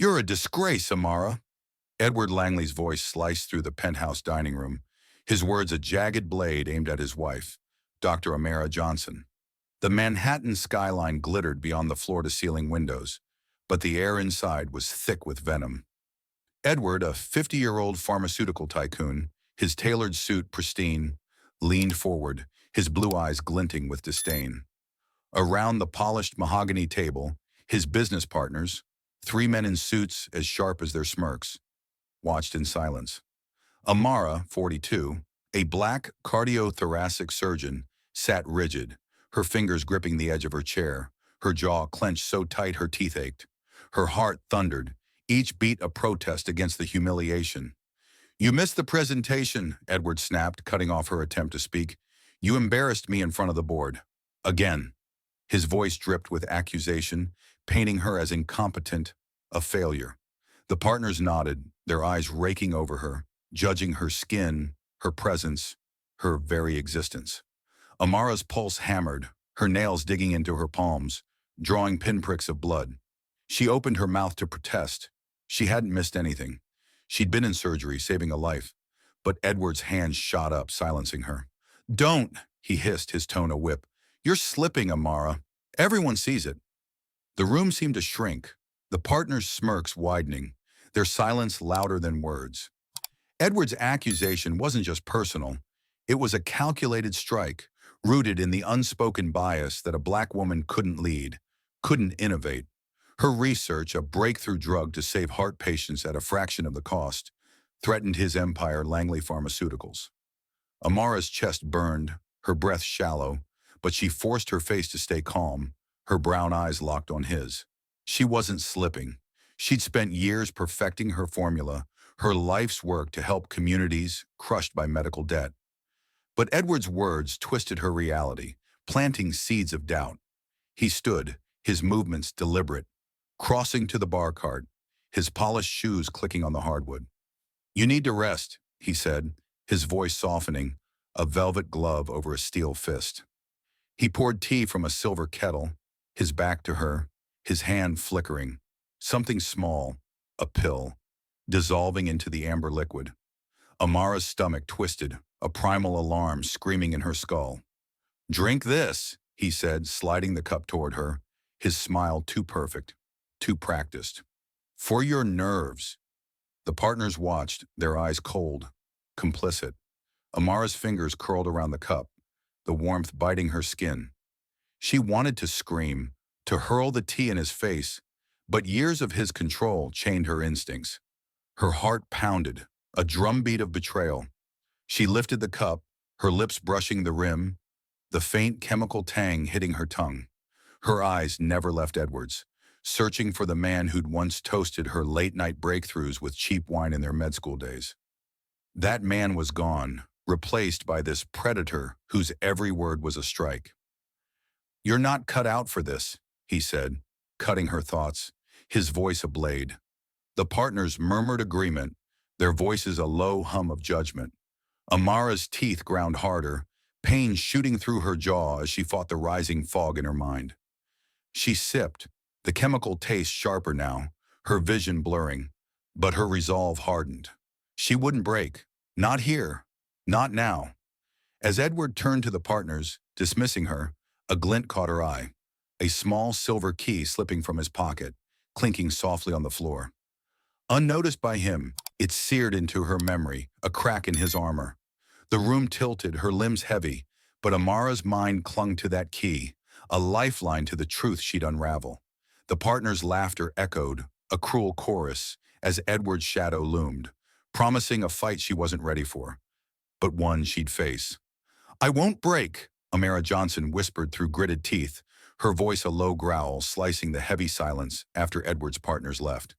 You're a disgrace, Amara. Edward Langley's voice sliced through the penthouse dining room, his words a jagged blade aimed at his wife, Dr. Amara Johnson. The Manhattan skyline glittered beyond the floor-to-ceiling windows, but the air inside was thick with venom. Edward, a 50-year-old pharmaceutical tycoon, his tailored suit pristine, leaned forward, his blue eyes glinting with disdain. Around the polished mahogany table, his business partners, three men in suits as sharp as their smirks, watched in silence. Amara, 42, a black cardiothoracic surgeon, sat rigid, her fingers gripping the edge of her chair, her jaw clenched so tight her teeth ached. Her heart thundered, each beat a protest against the humiliation. "You missed the presentation," Edward snapped, cutting off her attempt to speak. "You embarrassed me in front of the board. Again." His voice dripped with accusation, painting her as incompetent, a failure. The partners nodded, their eyes raking over her, judging her skin, her presence, her very existence. Amara's pulse hammered, her nails digging into her palms, drawing pinpricks of blood. She opened her mouth to protest. She hadn't missed anything. She'd been in surgery, saving a life. But Edward's hands shot up, silencing her. "Don't," he hissed, his tone a whip. "You're slipping, Amara. Everyone sees it." The room seemed to shrink, the partners' smirks widening, their silence louder than words. Edward's accusation wasn't just personal. It was a calculated strike, rooted in the unspoken bias that a black woman couldn't lead, couldn't innovate. Her research, a breakthrough drug to save heart patients at a fraction of the cost, threatened his empire, Langley Pharmaceuticals. Amara's chest burned, her breath shallow, but she forced her face to stay calm, her brown eyes locked on his. She wasn't slipping. She'd spent years perfecting her formula, her life's work to help communities crushed by medical debt. But Edward's words twisted her reality, planting seeds of doubt. He stood, his movements deliberate, crossing to the bar cart, his polished shoes clicking on the hardwood. "You need to rest," he said, his voice softening, a velvet glove over a steel fist. He poured tea from a silver kettle, his back to her, his hand flickering. Something small, a pill, dissolving into the amber liquid. Amara's stomach twisted, a primal alarm screaming in her skull. "Drink this," he said, sliding the cup toward her, his smile too perfect, too practiced. "For your nerves." The partners watched, their eyes cold, complicit. Amara's fingers curled around the cup, the warmth biting her skin. She wanted to scream, to hurl the tea in his face, but years of his control chained her instincts. Her heart pounded, a drumbeat of betrayal. She lifted the cup, her lips brushing the rim, the faint chemical tang hitting her tongue. Her eyes never left Edward's, searching for the man who'd once toasted her late-night breakthroughs with cheap wine in their med school days. That man was gone, replaced by this predator whose every word was a strike. "You're not cut out for this," he said, cutting her thoughts, his voice a blade. The partners murmured agreement, their voices a low hum of judgment. Amara's teeth ground harder, pain shooting through her jaw as she fought the rising fog in her mind. She sipped, the chemical taste sharper now, her vision blurring, but her resolve hardened. She wouldn't break. Not here. Not now. As Edward turned to the partners, dismissing her, a glint caught her eye, a small silver key slipping from his pocket, clinking softly on the floor. Unnoticed by him, it seared into her memory, a crack in his armor. The room tilted, her limbs heavy, but Amara's mind clung to that key, a lifeline to the truth she'd unravel. The partners' laughter echoed, a cruel chorus, as Edward's shadow loomed, promising a fight she wasn't ready for, but one she'd face. "I won't break," Amara Johnson whispered through gritted teeth, her voice a low growl slicing the heavy silence after Edward's partners left.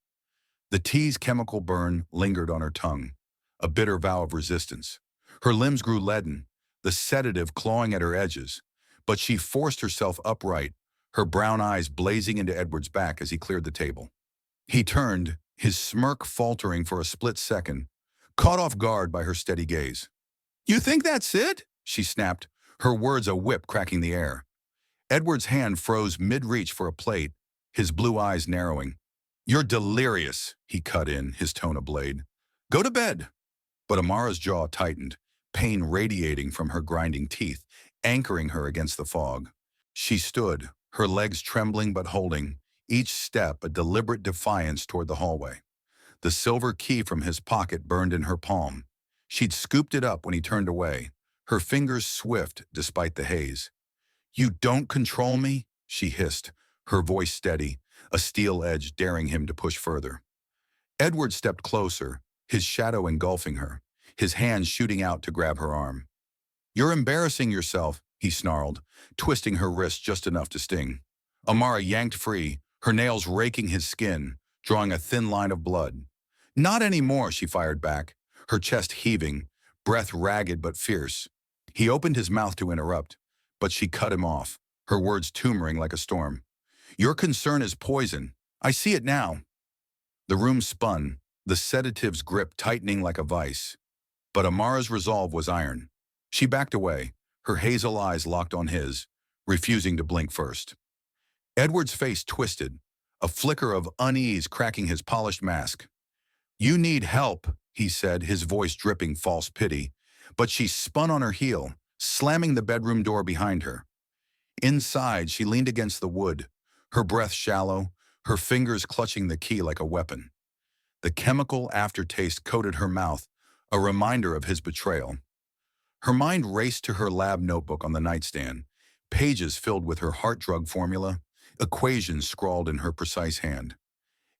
The tea's chemical burn lingered on her tongue, a bitter vow of resistance. Her limbs grew leaden, the sedative clawing at her edges, but she forced herself upright, her brown eyes blazing into Edward's back as he cleared the table. He turned, his smirk faltering for a split second, caught off guard by her steady gaze. "You think that's it?" she snapped, her words a whip cracking the air. Edward's hand froze mid-reach for a plate, his blue eyes narrowing. You're delirious, he cut in, his tone a blade. Go to bed. But Amara's jaw tightened, pain radiating from her grinding teeth, anchoring her against the fog. She stood, her legs trembling but holding, each step a deliberate defiance toward the hallway. The silver key from his pocket burned in her palm. She'd scooped it up when he turned away, her fingers swift despite the haze. You don't control me, she hissed, her voice steady, a steel edge daring him to push further. Edward stepped closer, his shadow engulfing her, his hands shooting out to grab her arm. You're embarrassing yourself, he snarled, twisting her wrist just enough to sting. Amara yanked free, her nails raking his skin, drawing a thin line of blood. Not anymore, she fired back, her chest heaving, breath ragged but fierce. He opened his mouth to interrupt, but she cut him off, her words tumoring like a storm. Your concern is poison. I see it now. The room spun, the sedative's grip tightening like a vice. But Amara's resolve was iron. She backed away, her hazel eyes locked on his, refusing to blink first. Edward's face twisted, a flicker of unease cracking his polished mask. You need help, he said, his voice dripping false pity, but she spun on her heel, slamming the bedroom door behind her. Inside, she leaned against the wood, her breath shallow, her fingers clutching the key like a weapon. The chemical aftertaste coated her mouth, a reminder of his betrayal. Her mind raced to her lab notebook on the nightstand, pages filled with her heart drug formula, equations scrawled in her precise hand.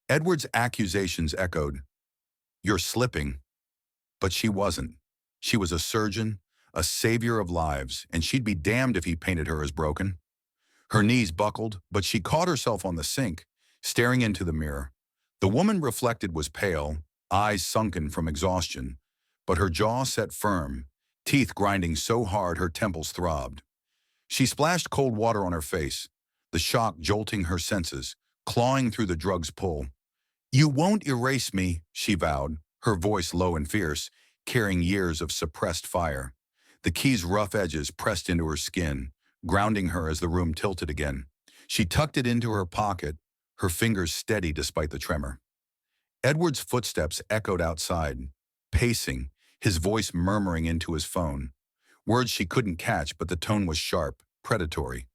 Edward's accusations echoed, You're slipping. But she wasn't. She was a surgeon, a savior of lives, and she'd be damned if he painted her as broken. Her knees buckled, but she caught herself on the sink, staring into the mirror. The woman reflected was pale, eyes sunken from exhaustion, but her jaw set firm, teeth grinding so hard her temples throbbed. She splashed cold water on her face, the shock jolting her senses, clawing through the drug's pull. You won't erase me, she vowed, her voice low and fierce, carrying years of suppressed fire. The key's rough edges pressed into her skin, grounding her as the room tilted again. She tucked it into her pocket, her fingers steady despite the tremor. Edward's footsteps echoed outside, pacing, his voice murmuring into his phone. Words she couldn't catch, but the tone was sharp, predatory.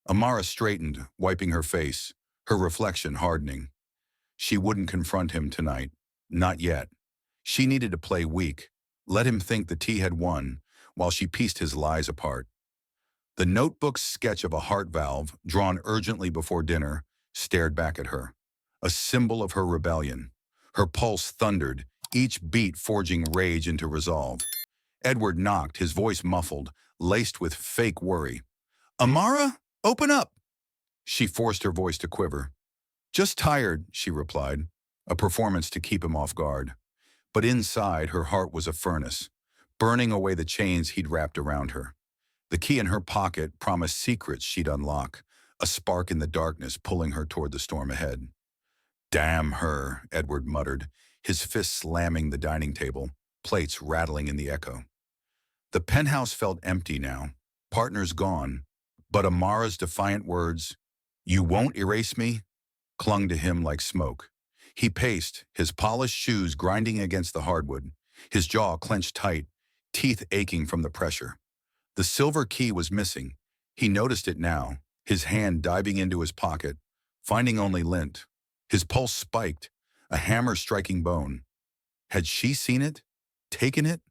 Amara straightened, wiping her face, her reflection hardening. She wouldn't confront him tonight. Not yet. She needed to play weak, let him think the tea had won, while she pieced his lies apart. The notebook's sketch of a heart valve, drawn urgently before dinner, stared back at her, a symbol of her rebellion. Her pulse thundered, each beat forging rage into resolve. Edward knocked, his voice muffled, laced with fake worry. Amara, open up! She forced her voice to quiver. Just tired, she replied, a performance to keep him off guard. But inside, her heart was a furnace, burning away the chains he'd wrapped around her. The key in her pocket promised secrets she'd unlock, a spark in the darkness pulling her toward the storm ahead. Damn her, Edward muttered, his fist slamming the dining table, plates rattling in the echo. The penthouse felt empty now, partners gone, but Amara's defiant words, "You won't erase me," clung to him like smoke. He paced, his polished shoes grinding against the hardwood, his jaw clenched tight, teeth aching from the pressure. The silver key was missing. He noticed it now, his hand diving into his pocket, finding only lint. His pulse spiked, a hammer striking bone. Had she seen it? Taken it?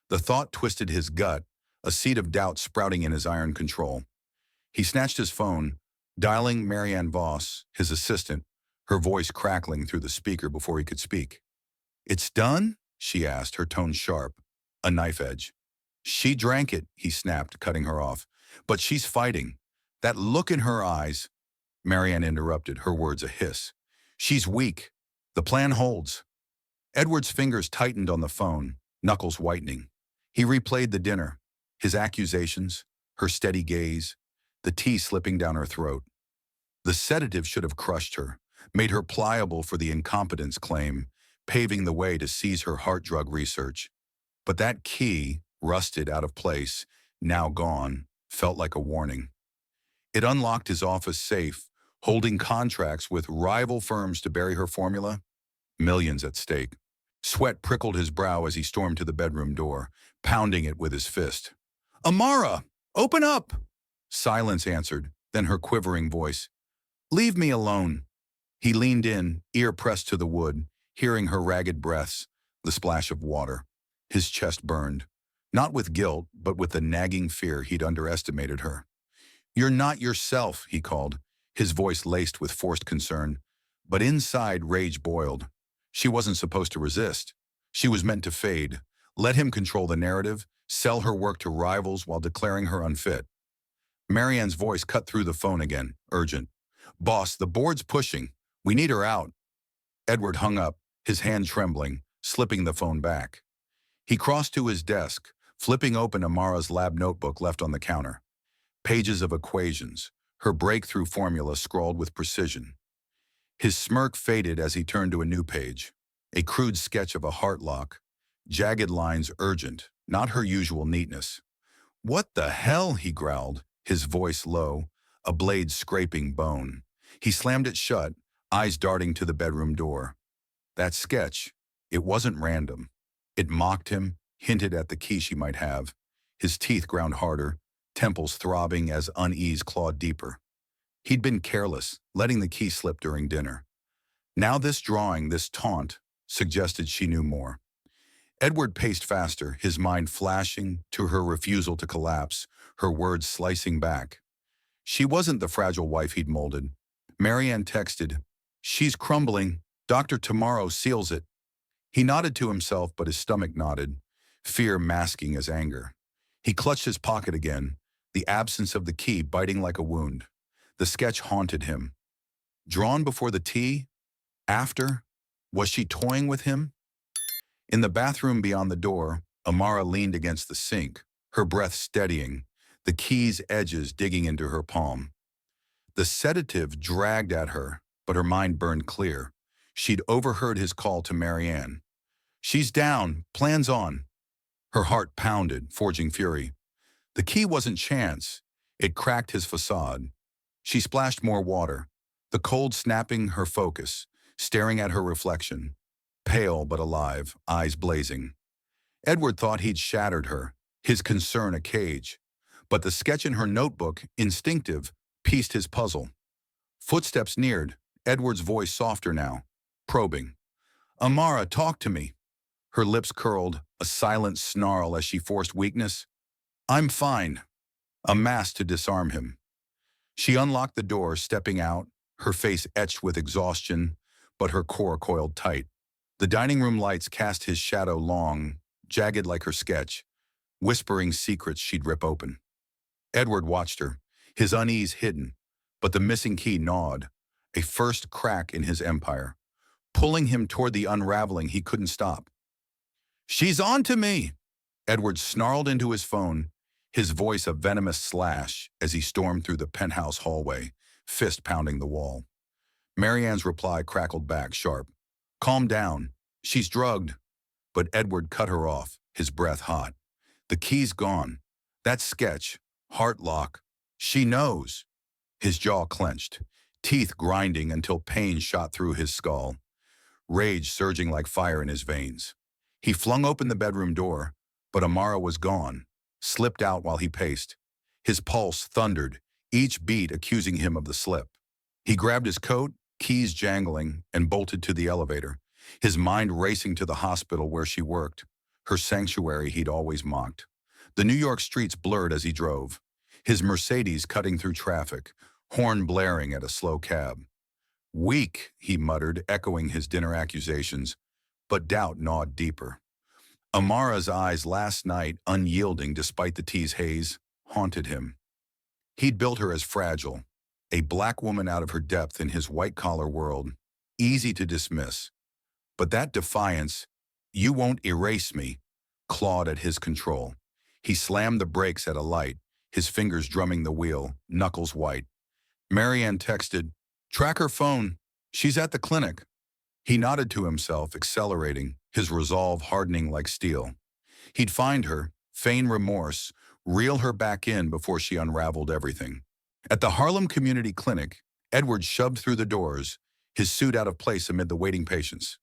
The thought twisted his gut, a seed of doubt sprouting in his iron control. He snatched his phone, dialing Marianne Voss, his assistant, her voice crackling through the speaker before he could speak. "It's done?" she asked, her tone sharp, a knife edge. "She drank it," he snapped, cutting her off. "But she's fighting. That look in her eyes—" Marianne interrupted, her words a hiss. "She's weak. The plan holds." Edward's fingers tightened on the phone, knuckles whitening. He replayed the dinner, his accusations, her steady gaze, the tea slipping down her throat. The sedative should have crushed her, made her pliable for the incompetence claim, paving the way to seize her heart drug research. But that key, rusted out of place, now gone, felt like a warning. It unlocked his office safe, holding contracts with rival firms to bury her formula, millions at stake. Sweat prickled his brow as he stormed to the bedroom door, pounding it with his fist. "Amara, open up!" Silence answered, then her quivering voice. "Leave me alone." He leaned in, ear pressed to the wood, hearing her ragged breaths, the splash of water. His chest burned, not with guilt, but with the nagging fear he'd underestimated her. "You're not yourself," he called, his voice laced with forced concern. But inside, rage boiled. She wasn't supposed to resist. She was meant to fade, let him control the narrative, sell her work to rivals while declaring her unfit. Marianne's voice cut through the phone again, urgent. "Boss, the board's pushing. We need her out." Edward hung up, his hand trembling, slipping the phone back. He crossed to his desk, flipping open Amara's lab notebook left on the counter. Pages of equations, her breakthrough formula scrawled with precision. His smirk faded as he turned to a new page, a crude sketch of a heart lock, jagged lines urgent, not her usual neatness. "What the hell?" he growled, his voice low, a blade scraping bone. He slammed it shut, eyes darting to the bedroom door. That sketch, it wasn't random. It mocked him, hinted at the key she might have. His teeth ground harder, temples throbbing as unease clawed deeper. He'd been careless, letting the key slip during dinner. Now this drawing, this taunt, suggested she knew more. Edward paced faster, his mind flashing to her refusal to collapse, her words slicing back. She wasn't the fragile wife he'd molded. Marianne texted, "She's crumbling. Dr. Tomorrow seals it." He nodded to himself, but his stomach knotted, fear masking his anger. He clutched his pocket again, the absence of the key biting like a wound. The sketch haunted him. Drawn before the tea? After? Was she toying with him? In the bathroom beyond the door, Amara leaned against the sink, her breath steadying, the key's edges digging into her palm. The sedative dragged at her, but her mind burned clear. She'd overheard his call to Marianne. "She's down, plans on." Her heart pounded, forging fury. The key wasn't chance. It cracked his facade. She splashed more water, the cold snapping her focus, staring at her reflection. Pale but alive, eyes blazing. Edward thought he'd shattered her, his concern a cage. But the sketch in her notebook, instinctive, pieced his puzzle. Footsteps neared, Edward's voice softer now, probing. "Amara, talk to me." Her lips curled, a silent snarl as she forced weakness. "I'm fine." A mask to disarm him. She unlocked the door, stepping out, her face etched with exhaustion, but her core coiled tight. The dining room lights cast his shadow long, jagged like her sketch, whispering secrets she'd rip open. Edward watched her, his unease hidden, but the missing key gnawed, a first crack in his empire, pulling him toward the unraveling he couldn't stop. "She's on to me!" Edward snarled into his phone, his voice a venomous slash as he stormed through the penthouse hallway, fist pounding the wall. Marianne's reply crackled back, sharp. "Calm down. She's drugged." But Edward cut her off, his breath hot. "The key's gone. That sketch, heart lock. She knows." His jaw clenched, teeth grinding until pain shot through his skull, rage surging like fire in his veins. He flung open the bedroom door, but Amara was gone, slipped out while he paced. His pulse thundered, each beat accusing him of the slip. He grabbed his coat, keys jangling, and bolted to the elevator, his mind racing to the hospital where she worked, her sanctuary he'd always mocked. The New York streets blurred as he drove, his Mercedes cutting through traffic, horn blaring at a slow cab. "Weak," he muttered, echoing his dinner accusations, but doubt gnawed deeper. Amara's eyes last night, unyielding despite the tea's haze, haunted him. He'd built her as fragile, a black woman out of her depth in his white-collar world, easy to dismiss. But that defiance, "You won't erase me," clawed at his control. He slammed the brakes at a light, his fingers drumming the wheel, knuckles white. Marianne texted, "Track her phone. She's at the clinic." He nodded to himself, accelerating, his resolve hardening like steel. He'd find her, feign remorse, reel her back in before she unraveled everything. At the Harlem Community Clinic, Edward shoved through the doors, his suit out of place amid the waiting patients.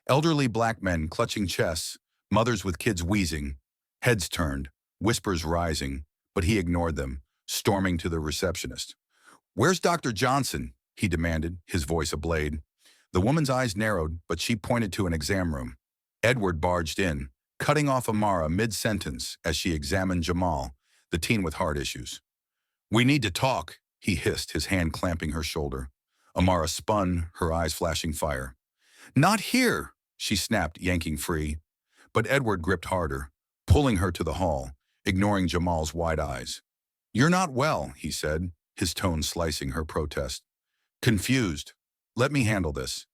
Elderly black men clutching chests, mothers with kids wheezing, heads turned, whispers rising, but he ignored them, storming to the receptionist. "Where's Dr. Johnson?" he demanded, his voice ablade. The woman's eyes narrowed, but she pointed to an exam room. Edward barged in, cutting off Amara mid-sentence as she examined Jamal, the teen with heart issues. "We need to talk," he hissed, his hand clamping her shoulder. Amara spun, her eyes flashing fire. "Not here," she snapped, yanking free. But Edward gripped harder, pulling her to the hall, ignoring Jamal's wide eyes. "You're not well," he said, his tone slicing her protest. "Confused. Let me handle this."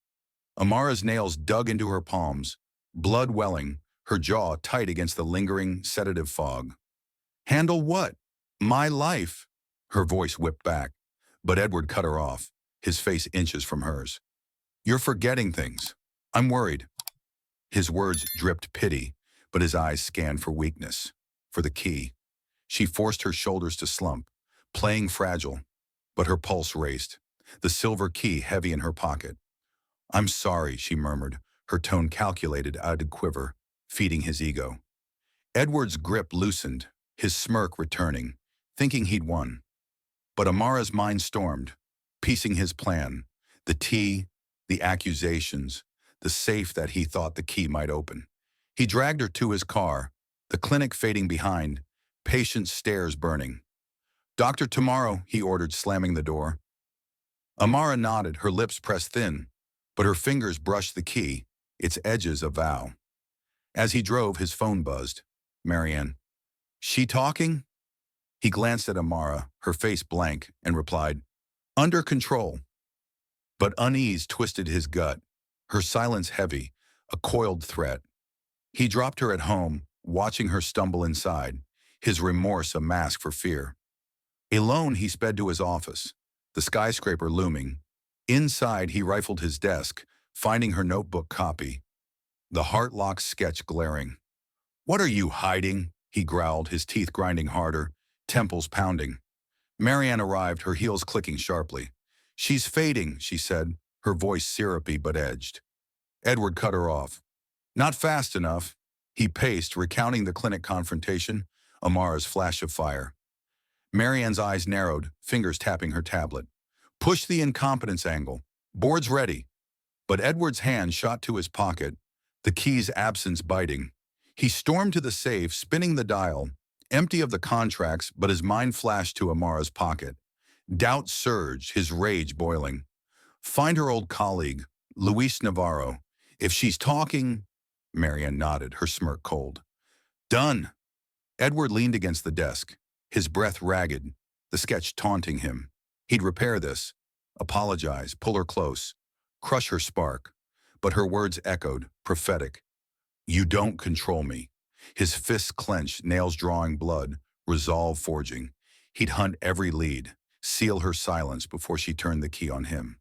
Amara's nails dug into her palms, blood welling, her jaw tight against the lingering, sedative fog. "Handle what?" "My life." Her voice whipped back, but Edward cut her off, his face inches from hers. "You're forgetting things. I'm worried." His words dripped pity, but his eyes scanned for weakness, for the key. She forced her shoulders to slump, playing fragile, but her pulse raced, the silver key heavy in her pocket. "I'm sorry," she murmured, her tone calculated out of quiver, feeding his ego. Edward's grip loosened, his smirk returning, thinking he'd won. But Amara's mind stormed, piecing his plan, the tea, the accusations, the safe that he thought the key might open. He dragged her to his car, the clinic fading behind, patient stares burning. "Doctor, tomorrow," he ordered, slamming the door. Amara nodded, her lips pressed thin, but her fingers brushed the key, its edges a vow. As he drove, his phone buzzed. "Marianne." "She talking?" He glanced at Amara, her face blank, and replied, "Under control." But unease twisted his gut, her silence heavy, a coiled threat. He dropped her at home, watching her stumble inside, his remorse a mask for fear. Alone, he sped to his office, the skyscraper looming. Inside, he rifled his desk, finding her notebook copy, the heart-locked sketch glaring. "What are you hiding?" he growled, his teeth grinding harder, temples pounding. Marianne arrived, her heels clicking sharply. "She's fading," she said, her voice syrupy but edged. Edward cut her off. "Not fast enough." He paced, recounting the clinic confrontation, Amara's flash of fire. Marianne's eyes narrowed, fingers tapping her tablet. "Push the incompetence angle. Board's ready." But Edward's hand shot to his pocket, the key's absence biting. He stormed to the safe, spinning the dial, empty of the contracts, but his mind flashed to Amara's pocket. Doubt surged, his rage boiling. "Find her old colleague, Luis Navarro. If she's talking—" Marianne nodded, her smirk cold. "Done." Edward leaned against the desk, his breath ragged, the sketch taunting him. He'd repair this, apologize, pull her close, crush her spark. But her words echoed, prophetic. "You don't control me." His fists clenched, nails drawing blood, resolve forging. He'd hunt every lead, seal her silence before she turned the key on him.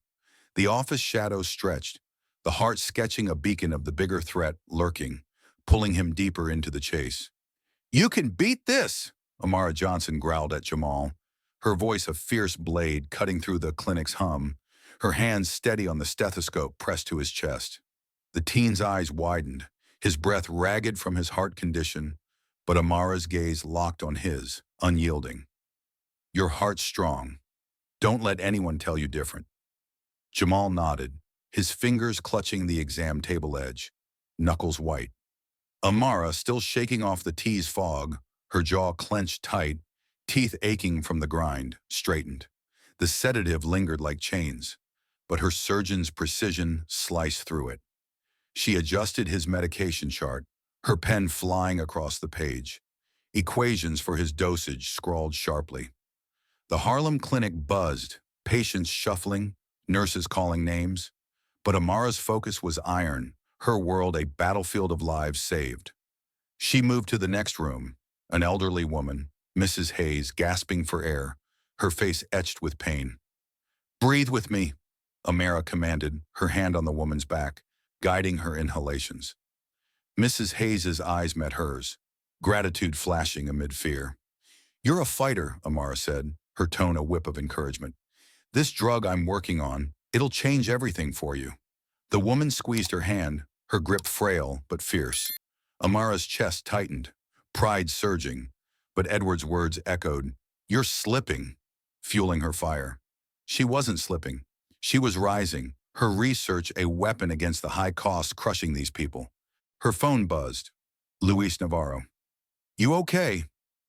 The office shadows stretched, the heart sketching a beacon of the bigger threat lurking, pulling him deeper into the chase. "You can beat this," Amara Johnson growled at Jamal, her voice a fierce blade cutting through the clinic's hum, her hands steady on the stethoscope pressed to his chest. The teen's eyes widened, his breath ragged from his heart condition, but Amara's gaze locked on his, unyielding. "Your heart's strong. Don't let anyone tell you different." Jamal nodded, his fingers clutching the exam table edge, knuckles white. Amara, still shaking off the tea's fog, her jaw clenched tight, teeth aching from the grind, straightened. The sedative lingered like chains, but her surgeon's precision sliced through it. She adjusted his medication chart, her pen flying across the page. Equations for his dosage scrawled sharply. The Harlem clinic buzzed, patients shuffling, nurses calling names. But Amara's focus was iron, her world a battlefield of lives saved. She moved to the next room, an elderly woman, Mrs. Hayes, gasping for air, her face etched with pain. "Breathe with me," Amara commanded, her hand on the woman's back, guiding her inhalations. Mrs. Hayes's eyes met hers, gratitude flashing amid fear. "You're a fighter," Amara said, her tone a whip of encouragement. This drug I'm working on, it'll change everything for you. The woman squeezed her hand, her grip frail but fierce. Amara's chest tightened, pride surging, but Edward's words echoed, "You're slipping," fueling her fire. She wasn't slipping. She was rising, her research a weapon against the high cost crushing these people. Her phone buzzed. Luis Navarro. "You okay?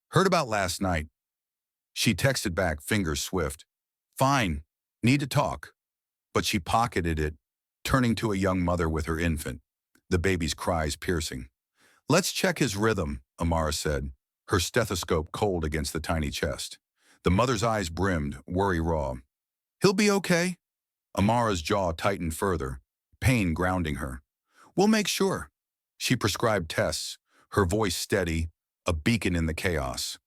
Heard about last night." She texted back, fingers swift. "Fine. Need to talk." But she pocketed it, turning to a young mother with her infant, the baby's cries piercing. "Let's check his rhythm," Amara said, her stethoscope cold against the tiny chest. The mother's eyes brimmed, worry raw. "He'll be okay." Amara's jaw tightened further, pain grounding her. "We'll make sure." She prescribed tests, her voice steady, a beacon in the chaos.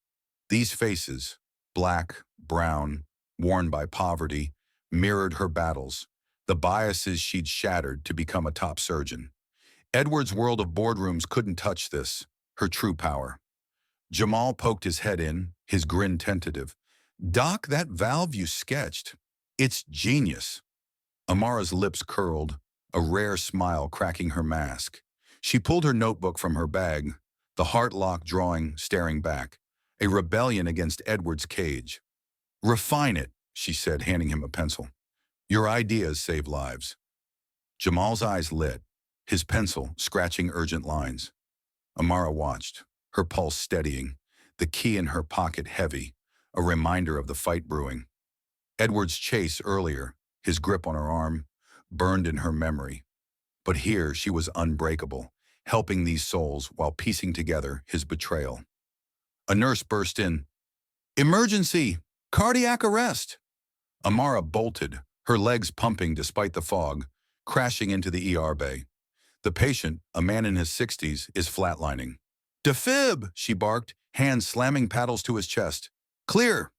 These faces, black, brown, worn by poverty, mirrored her battles, the biases she'd shattered to become a top surgeon. Edward's world of boardrooms couldn't touch this, her true power. Jamal poked his head in, his grin tentative. "Doc, that valve you sketched, it's genius." Amara's lips curled, a rare smile cracking her mask. She pulled her notebook from her bag, the heart-lock drawing staring back, a rebellion against Edward's cage. "Refine it," she said, handing him a pencil. "Your ideas save lives." Jamal's eyes lit, his pencil scratching urgent lines. Amara watched, her pulse steadying, the key in her pocket heavy, a reminder of the fight brewing. Edward's chase earlier, his grip on her arm, burned in her memory. But here she was unbreakable, helping these souls while piecing together his betrayal. A nurse burst in. "Emergency! Cardiac arrest!" Amara bolted, her legs pumping despite the fog, crashing into the ER bay. The patient, a man in his 60s, is flatlining. "Defib!" she barked, hands slamming paddles to his chest. "Clear!"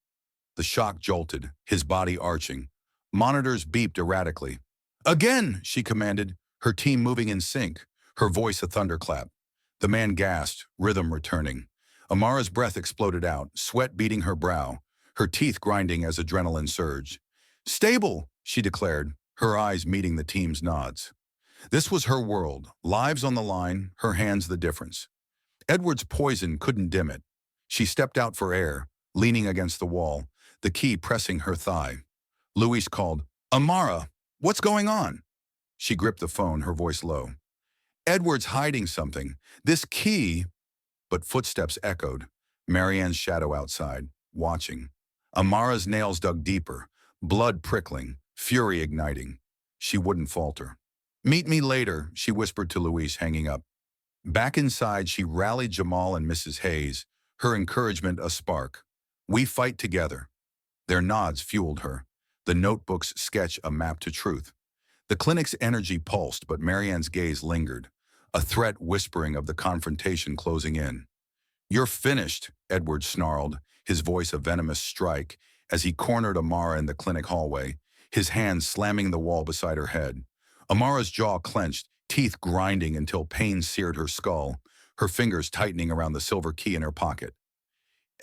The shock jolted, his body arching. Monitors beeped erratically. "Again!" she commanded, her team moving in sync, her voice a thunderclap. The man gasped, rhythm returning. Amara's breath exploded out, sweat beading her brow, her teeth grinding as adrenaline surged. "Stable!" she declared, her eyes meeting the team's nods. This was her world, lives on the line, her hands the difference. Edward's poison couldn't dim it. She stepped out for air, leaning against the wall, the key pressing her thigh. Luis called, "Amara, what's going on?" She gripped the phone, her voice low. "Edward's hiding something. This key—" But footsteps echoed, Marianne's shadow outside, watching. Amara's nails dug deeper, blood prickling, fury igniting. She wouldn't falter. "Meet me later," she whispered to Luis, hanging up. Back inside, she rallied Jamal and Mrs. Hayes, her encouragement a spark. "We fight together." Their nods fueled her, the notebook's sketch a map to truth. The clinic's energy pulsed, but Marianne's gaze lingered, a threat whispering of the confrontation closing in. "You're finished," Edward snarled, his voice a venomous strike, as he cornered Amara in the clinic hallway, his hands slamming the wall beside her head. Amara's jaw clenched, teeth grinding until pain seared her skull, her fingers tightening around the silver key in her pocket.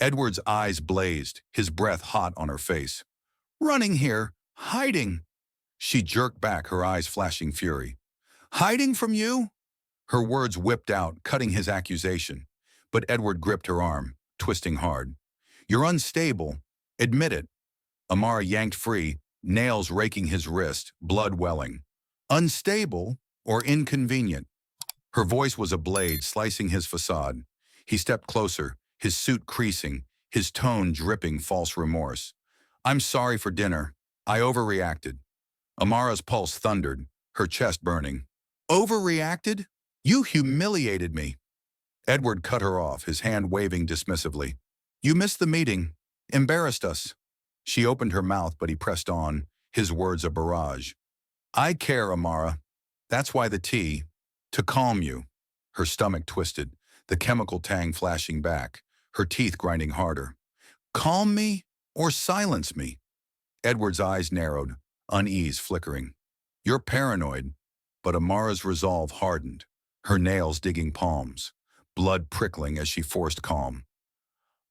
Edward's eyes blazed, his breath hot on her face. "Running here, hiding." She jerked back, her eyes flashing fury. "Hiding from you?" Her words whipped out, cutting his accusation. But Edward gripped her arm, twisting hard. "You're unstable. Admit it." Amara yanked free, nails raking his wrist, blood welling. "Unstable or inconvenient?" Her voice was a blade slicing his facade. He stepped closer, his suit creasing, his tone dripping false remorse. "I'm sorry for dinner. I overreacted." Amara's pulse thundered, her chest burning. "Overreacted? You humiliated me." Edward cut her off, his hand waving dismissively. "You missed the meeting. Embarrassed us." She opened her mouth, but he pressed on, his words a barrage. "I care, Amara. That's why the tea. To calm you." Her stomach twisted, the chemical tang flashing back, her teeth grinding harder. "Calm me or silence me?" Edward's eyes narrowed, unease flickering. "You're paranoid." But Amara's resolve hardened, her nails digging palms, blood prickling as she forced calm.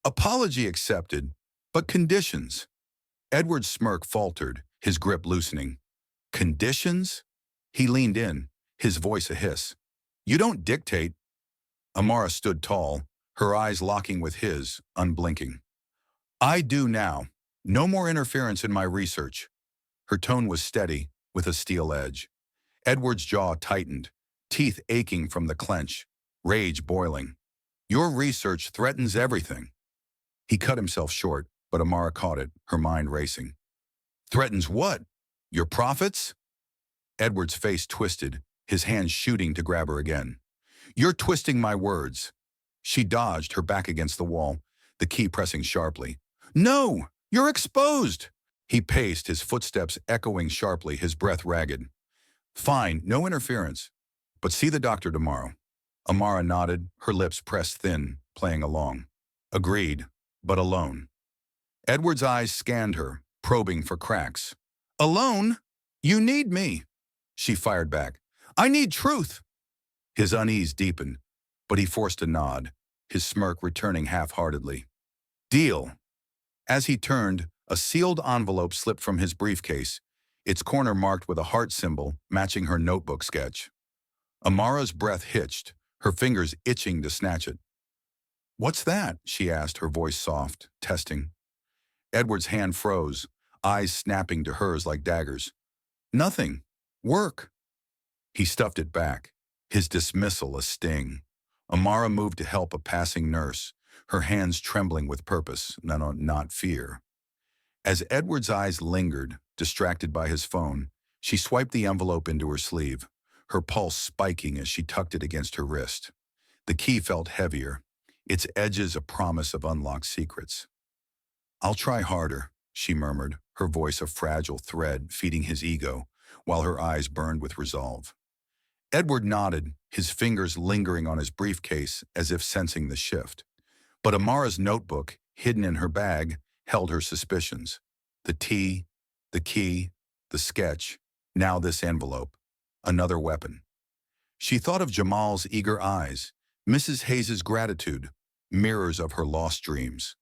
"Apology accepted, but conditions." Edward's smirk faltered, his grip loosening. Conditions? He leaned in, his voice a hiss. You don't dictate. Amara stood tall, her eyes locking with his, unblinking. I do now. No more interference in my research. Her tone was steady, with a steel edge. Edward's jaw tightened, teeth aching from the clench, rage boiling. Your research threatens everything. He cut himself short, but Amara caught it, her mind racing. Threatens what? Your profits? Edward's face twisted, his hands shooting to grab her again. You're twisting my words. She dodged, her back against the wall, the key pressing sharply. No! You're exposed! He paced, his footsteps echoing sharply, his breath ragged. Fine, no interference. But see the doctor tomorrow. Amara nodded, her lips pressed thin, playing along. Agreed, but alone. Edward's eyes scanned her, probing for cracks. Alone? You need me. She fired back. I need truth. His unease deepened, but he forced a nod, his smirk returning half-heartedly. Deal. As he turned, a sealed envelope slipped from his briefcase, its corner marked with a heart symbol matching her notebook sketch. Amara's breath hitched, her fingers itching to snatch it. What's that? She asked, her voice soft, testing. Edward's hand froze, eyes snapping to hers like daggers. Nothing. Work. He stuffed it back, his dismissal a sting. Amara moved to help a passing nurse, her hands trembling with purpose, not fear. As Edward's eyes lingered, distracted by his phone, she swiped the envelope into her sleeve, her pulse spiking as she tucked it against her wrist. The key felt heavier, its edges a promise of unlocked secrets. I'll try harder, she murmured, her voice a fragile thread feeding his ego, while her eyes burned with resolve. Edward nodded, his fingers lingering on his briefcase as if sensing the shift. But Amara's notebook, hidden in her bag, held her suspicions. The tea, the key, the sketch, now this envelope, another weapon. She thought of Jamal's eager eyes, Mrs. Hayes's gratitude, mirrors of her lost dreams.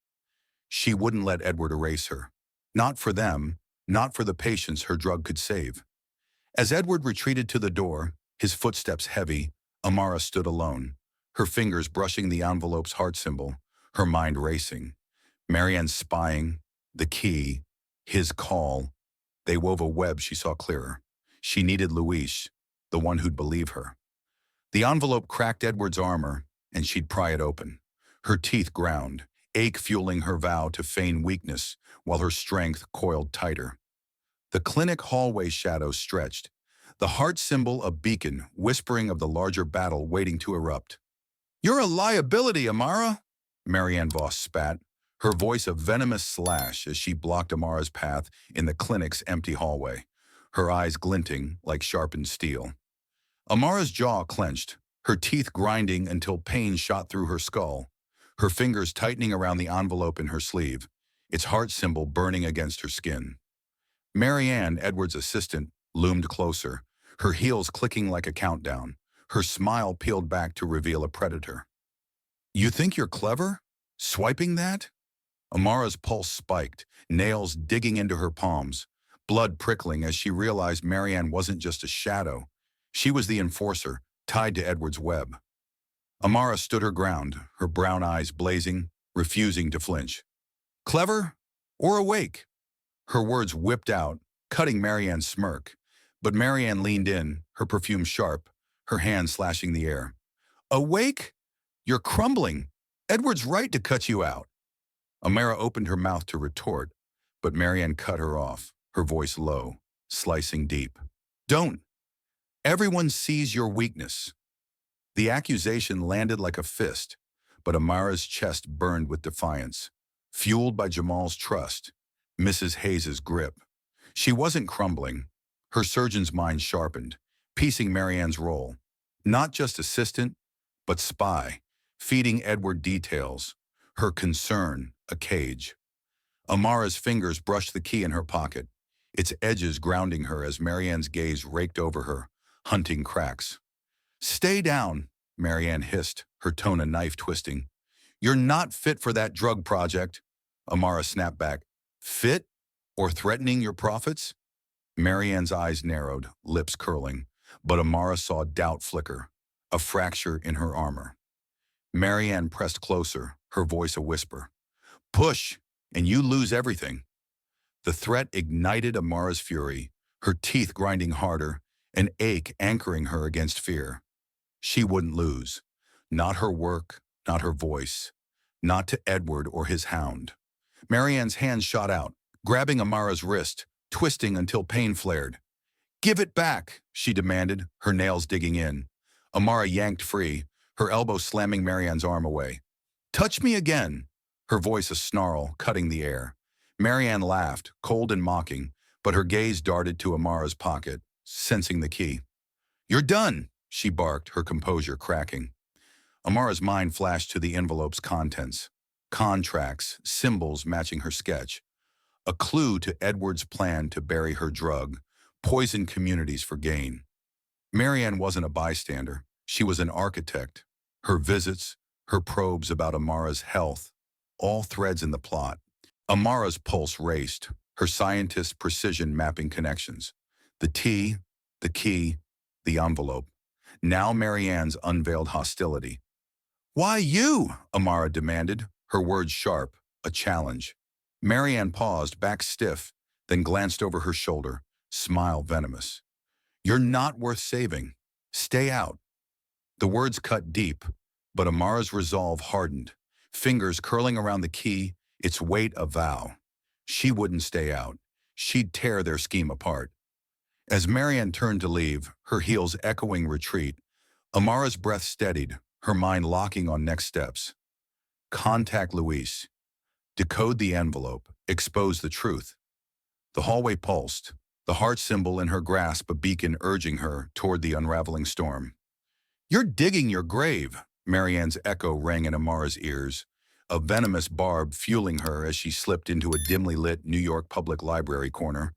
She wouldn't let Edward erase her. Not for them, not for the patients her drug could save. As Edward retreated to the door, his footsteps heavy, Amara stood alone, her fingers brushing the envelope's heart symbol, her mind racing. Marianne spying, the key, his call. They wove a web she saw clearer. She needed Luis, the one who'd believe her. The envelope cracked Edward's armor, and she'd pry it open. Her teeth ground, ache fueling her vow to feign weakness while her strength coiled tighter. The clinic hallway shadows stretched, the heart symbol a beacon whispering of the larger battle waiting to erupt. You're a liability, Amara, Marianne Voss spat, her voice a venomous slash as she blocked Amara's path in the clinic's empty hallway, her eyes glinting like sharpened steel. Amara's jaw clenched, her teeth grinding until pain shot through her skull, her fingers tightening around the envelope in her sleeve, its heart symbol burning against her skin. Marianne, Edward's assistant, loomed closer, her heels clicking like a countdown, her smile peeled back to reveal a predator. You think you're clever? Swiping that? Amara's pulse spiked, nails digging into her palms, blood prickling as she realized Marianne wasn't just a shadow. She was the enforcer, tied to Edward's web. Amara stood her ground, her brown eyes blazing, refusing to flinch. Clever or awake? Her words whipped out, cutting Marianne's smirk. But Marianne leaned in, her perfume sharp, her hand slashing the air. Awake? You're crumbling. Edward's right to cut you out. Amara opened her mouth to retort, but Marianne cut her off, her voice low, slicing deep. Don't. Everyone sees your weakness. The accusation landed like a fist, but Amara's chest burned with defiance, fueled by Jamal's trust, Mrs. Hayes's grip. She wasn't crumbling. Her surgeon's mind sharpened, piecing Marianne's role. Not just assistant, but spy, feeding Edward details, her concern a cage. Amara's fingers brushed the key in her pocket, its edges grounding her as Marianne's gaze raked over her, hunting cracks. Stay down, Marianne hissed, her tone a knife twisting. You're not fit for that drug project. Amara snapped back. Fit Or threatening your profits? Marianne's eyes narrowed, lips curling, but Amara saw doubt flicker, a fracture in her armor. Marianne pressed closer, her voice a whisper. Push, and you lose everything. The threat ignited Amara's fury, her teeth grinding harder, an ache anchoring her against fear. She wouldn't lose. Not her work, not her voice, not to Edward or his hound. Marianne's hand shot out, grabbing Amara's wrist, twisting until pain flared. Give it back, she demanded, her nails digging in. Amara yanked free, her elbow slamming Marianne's arm away. Touch me again, her voice a snarl, cutting the air. Marianne laughed, cold and mocking, but her gaze darted to Amara's pocket, sensing the key. You're done, she barked, her composure cracking. Amara's mind flashed to the envelope's contents. Contracts, symbols matching her sketch. A clue to Edward's plan to bury her drug, poison communities for gain. Marianne wasn't a bystander. She was an architect. Her visits, her probes about Amara's health, all threads in the plot. Amara's pulse raced, her scientist's precision mapping connections. The T, the key, the envelope. Now Marianne's unveiled hostility. Why you? Amara demanded, her words sharp, a challenge. Marianne paused, back stiff, then glanced over her shoulder, smile venomous. You're not worth saving. Stay out. The words cut deep, but Amara's resolve hardened, fingers curling around the key, its weight a vow. She wouldn't stay out. She'd tear their scheme apart. As Marianne turned to leave, her heels echoing retreat, Amara's breath steadied, her mind locking on next steps. Contact Luis. Decode the envelope. Expose the truth. The hallway pulsed, the heart symbol in her grasp a beacon urging her toward the unraveling storm. You're digging your grave, Marianne's echo rang in Amara's ears, a venomous barb fueling her as she slipped into a dimly lit New York Public Library corner,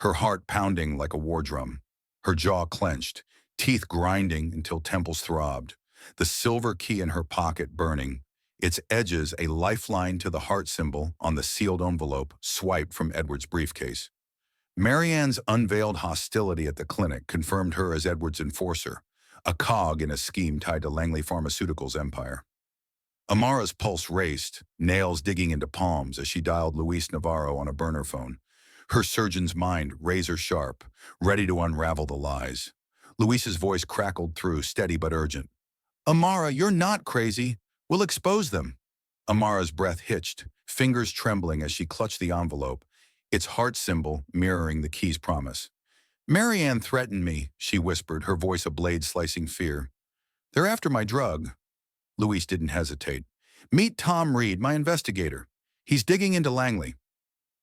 her heart pounding like a war drum, her jaw clenched, teeth grinding until temples throbbed, the silver key in her pocket burning, its edges a lifeline to the heart symbol on the sealed envelope swiped from Edward's briefcase. Marianne's unveiled hostility at the clinic confirmed her as Edward's enforcer, a cog in a scheme tied to Langley Pharmaceuticals' empire. Amara's pulse raced, nails digging into palms as she dialed Luis Navarro on a burner phone, her surgeon's mind razor-sharp, ready to unravel the lies. Luis's voice crackled through, steady but urgent. Amara, you're not crazy. We'll expose them. Amara's breath hitched, fingers trembling as she clutched the envelope, its heart symbol mirroring the key's promise. Marianne threatened me, she whispered, her voice a blade slicing fear. They're after my drug. Luis didn't hesitate. Meet Tom Reed, my investigator. He's digging into Langley.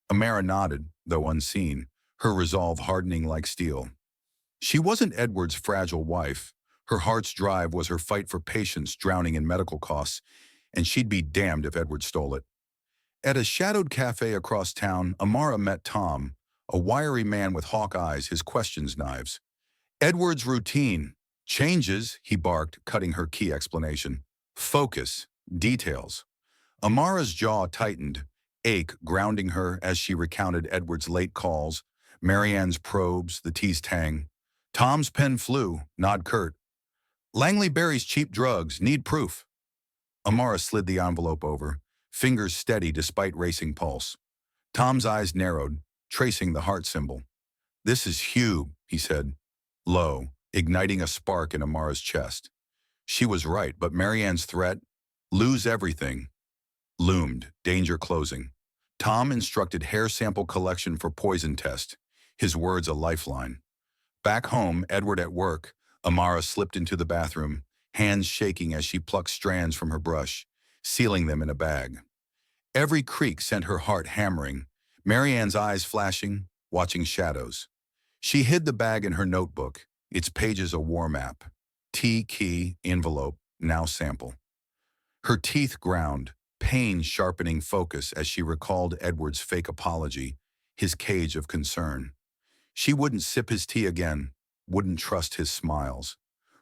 Amara nodded, though unseen, her resolve hardening like steel. She wasn't Edward's fragile wife. Her heart's drive was her fight for patients drowning in medical costs, and she'd be damned if Edward stole it. At a shadowed cafe across town, Amara met Tom, a wiry man with hawk eyes, his questions knives. Edward's routine. Changes, he barked, cutting her key explanation. Focus. Details. Amara's jaw tightened, ache grounding her as she recounted Edward's late calls, Marianne's probes, the tea's tang. Tom's pen flew, nod curt. Langley buries cheap drugs, need proof. Amara slid the envelope over, fingers steady despite racing pulse. Tom's eyes narrowed, tracing the heart symbol. This is Hugh, he said, low, igniting a spark in Amara's chest. She was right, but Marianne's threat, lose everything, loomed, danger closing. Tom instructed hair sample collection for poison test, his words a lifeline. Back home, Edward at work, Amara slipped into the bathroom, hands shaking as she plucked strands from her brush, sealing them in a bag. Every creak sent her heart hammering, Marianne's eyes flashing, watching shadows. She hid the bag in her notebook, its pages a war map. T key, envelope, now sample. Her teeth ground, pain sharpening focus as she recalled Edward's fake apology, his cage of concern. She wouldn't sip his tea again, wouldn't trust his smiles.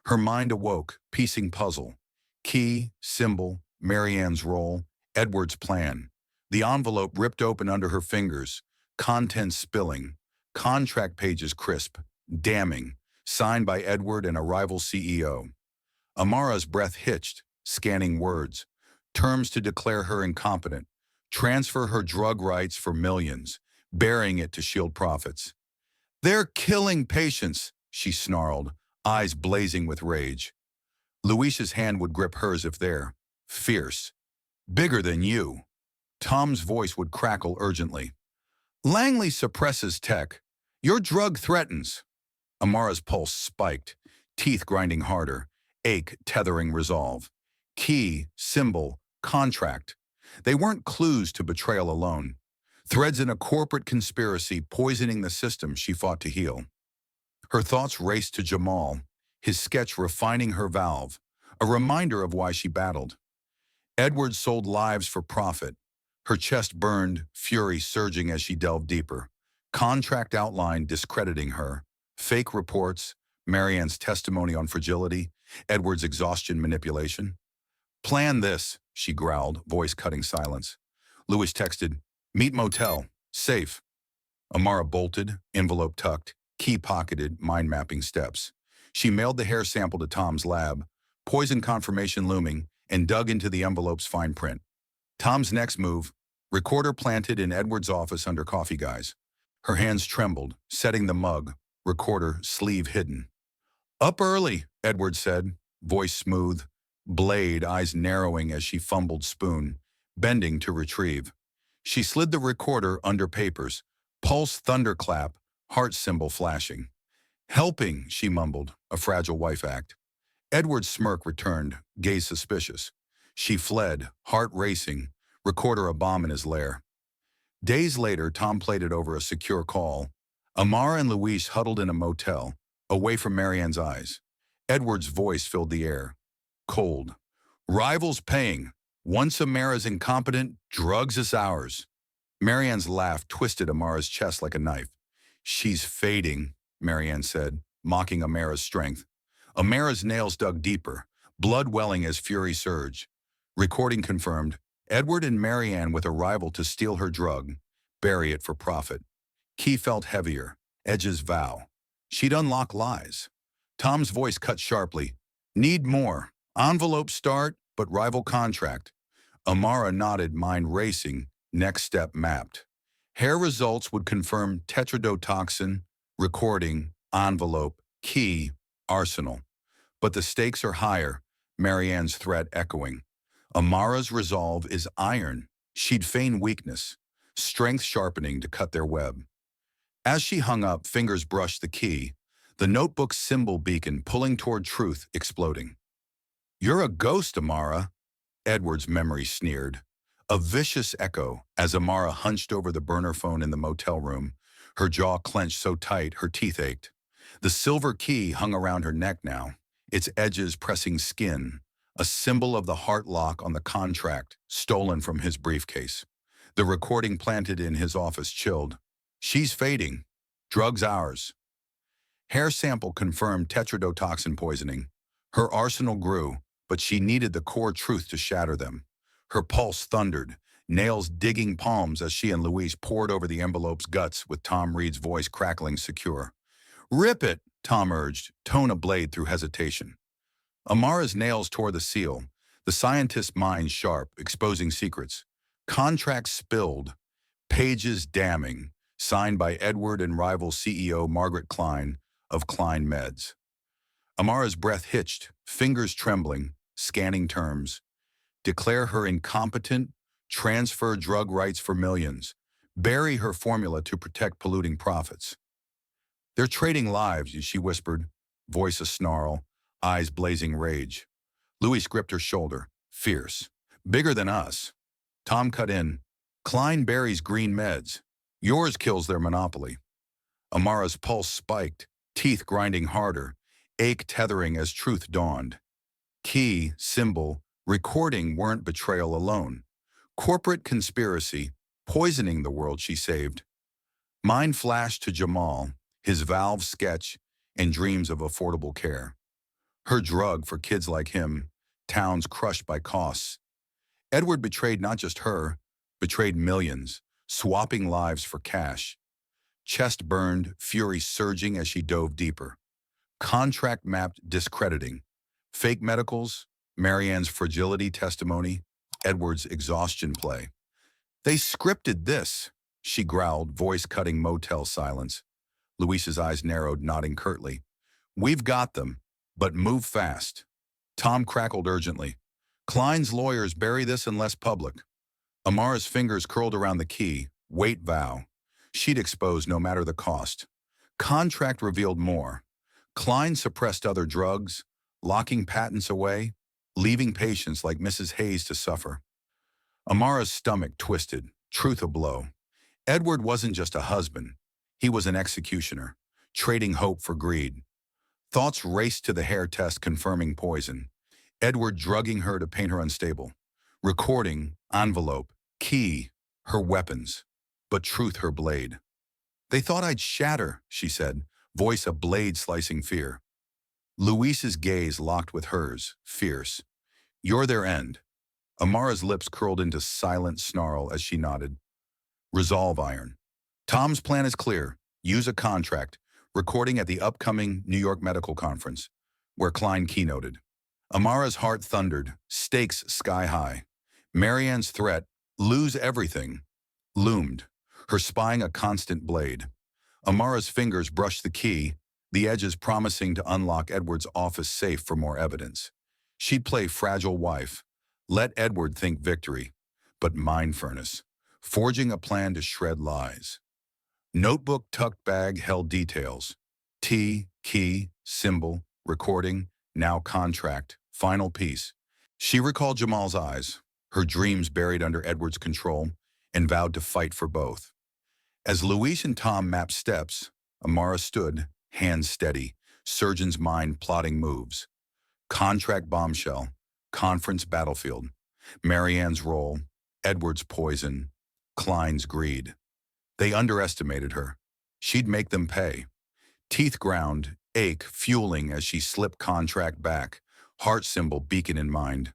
Her mind awoke, piecing puzzle. Key, symbol, Marianne's role, Edward's plan. The envelope ripped open under her fingers, contents spilling, contract pages crisp, damning, signed by Edward and a rival CEO. Amara's breath hitched, scanning words, terms to declare her incompetent, transfer her drug rights for millions, burying it to shield profits. "They're killing patients," she snarled, eyes blazing with rage. Luis's hand would grip hers if they're fierce. "Bigger than you." Tom's voice would crackle urgently. "Langley suppresses tech. Your drug threatens." Amara's pulse spiked, teeth grinding harder, ache tethering resolve. Key, symbol, contract. They weren't clues to betrayal alone. Threads in a corporate conspiracy poisoning the system she fought to heal. Her thoughts raced to Jamal, his sketch refining her valve, a reminder of why she battled. Edward sold lives for profit. Her chest burned, fury surging as she delved deeper. Contract outline discrediting her. Fake reports, Marianne's testimony on fragility, Edward's exhaustion manipulation. "Plan this," she growled, voice cutting silence. Luis texted, "Meet motel. Safe." Amara bolted, envelope tucked, key pocketed, mind-mapping steps. She mailed the hair sample to Tom's lab, poison confirmation looming, and dug into the envelope's fine print. Tom's next move, recorder planted in Edward's office under coffee guys. Her hands trembled, setting the mug, recorder sleeve hidden. "Up early," Edward said, voice smooth, blade eyes narrowing as she fumbled spoon, bending to retrieve. She slid the recorder under papers, pulse thunderclap, heart symbol flashing. "Helping," she mumbled, a fragile wife act. Edward's smirk returned, gaze suspicious. She fled, heart racing, recorder a bomb in his lair. Days later, Tom played it over a secure call. Amara and Luis huddled in a motel, away from Marianne's eyes. Edward's voice filled the air. Cold. "Rivals paying. Once Amara's incompetent, drugs is ours." Marianne's laugh twisted Amara's chest like a knife. "She's fading," Marianne said, mocking Amara's strength. Amara's nails dug deeper, blood welling as fury surged. Recording confirmed, Edward and Marianne with a rival to steal her drug, bury it for profit. Key felt heavier, edges vow. She'd unlock lies. Tom's voice cut sharply. "Need more. Envelope start, but rival contract." Amara nodded, mind racing, next step mapped. Hair results would confirm tetrodotoxin, recording, envelope, key, arsenal. But the stakes are higher, Marianne's threat echoing. Amara's resolve is iron. She'd feign weakness, strength sharpening to cut their web. As she hung up, fingers brushed the key, the notebook's symbol beacon pulling toward truth, exploding. "You're a ghost, Amara," Edward's memory sneered. A vicious echo as Amara hunched over the burner phone in the motel room, her jaw clenched so tight her teeth ached. The silver key hung around her neck now, its edges pressing skin, a symbol of the heart lock on the contract stolen from his briefcase. The recording planted in his office chilled. "She's fading. Drugs ours." Hair sample confirmed tetrodotoxin poisoning. Her arsenal grew, but she needed the core truth to shatter them. Her pulse thundered, nails digging palms as she and Luis poured over the envelope's guts with Tom Reed's voice crackling secure. "Rip it," Tom urged, tone a blade through hesitation. Amara's nails tore the seal, the scientist's mind sharp, exposing secrets. Contracts spilled, pages damning, signed by Edward and rival CEO Margaret Klein of Klein Meds. Amara's breath hitched, fingers trembling, scanning terms. Declare her incompetent, transfer drug rights for millions, bury her formula to protect polluting profits. "They're trading lives," she whispered, voice a snarl, eyes blazing rage. Luis gripped her shoulder, fierce. "Bigger than us." Tom cut in. "Klein buries green meds. Yours kills their monopoly." Amara's pulse spiked, teeth grinding harder, ache tethering as truth dawned. Key, symbol, recording weren't betrayal alone. Corporate conspiracy, poisoning the world she saved. Mind flashed to Jamal, his valve sketch, and dreams of affordable care. Her drug for kids like him, towns crushed by costs. Edward betrayed not just her, betrayed millions, swapping lives for cash. Chest burned, fury surging as she dove deeper. Contract mapped discrediting. Fake medicals, Marianne's fragility testimony, Edward's exhaustion play. They scripted this, she growled, voice cutting motel silence. Luis's eyes narrowed, nodding curtly. We've got them, but move fast. Tom crackled urgently. Klein's lawyers bury this unless public. Amara's fingers curled around the key. Wait vow. She'd expose no matter the cost. Contract revealed more. Klein suppressed other drugs, locking patents away, leaving patients like Mrs. Hayes to suffer. Amara's stomach twisted, truth ablow. Edward wasn't just a husband. He was an executioner, trading hope for greed. Thoughts raced to the hair test confirming poison. Edward drugging her to paint her unstable. Recording, envelope, key, her weapons. But truth her blade. They thought I'd shatter, she said, voice a blade slicing fear. Luis's gaze locked with hers, fierce. You're their end. Amara's lips curled into silent snarl as she nodded. Resolve iron. Tom's plan is clear. Use a contract. Recording at the upcoming New York Medical Conference, where Klein keynoted. Amara's heart thundered, stakes sky high. Marianne's threat, lose everything, loomed, her spine a constant blade. Amara's fingers brushed the key, the edges promising to unlock Edward's office safe for more evidence. She'd play fragile wife, let Edward think victory, but mind furnace, forging a plan to shred lies. Notebook tucked bag held details. T, key, symbol, recording, now contract, final piece. She recalled Jamal's eyes, her dreams buried under Edward's control, and vowed to fight for both. As Luis and Tom mapped steps, Amara stood, hands steady, surgeon's mind plotting moves. Contract bombshell, conference battlefield, Marianne's role, Edward's poison, Klein's greed. They underestimated her. She'd make them pay. Teeth ground, ache fueling as she slipped contract back, heart symbol beacon in mind.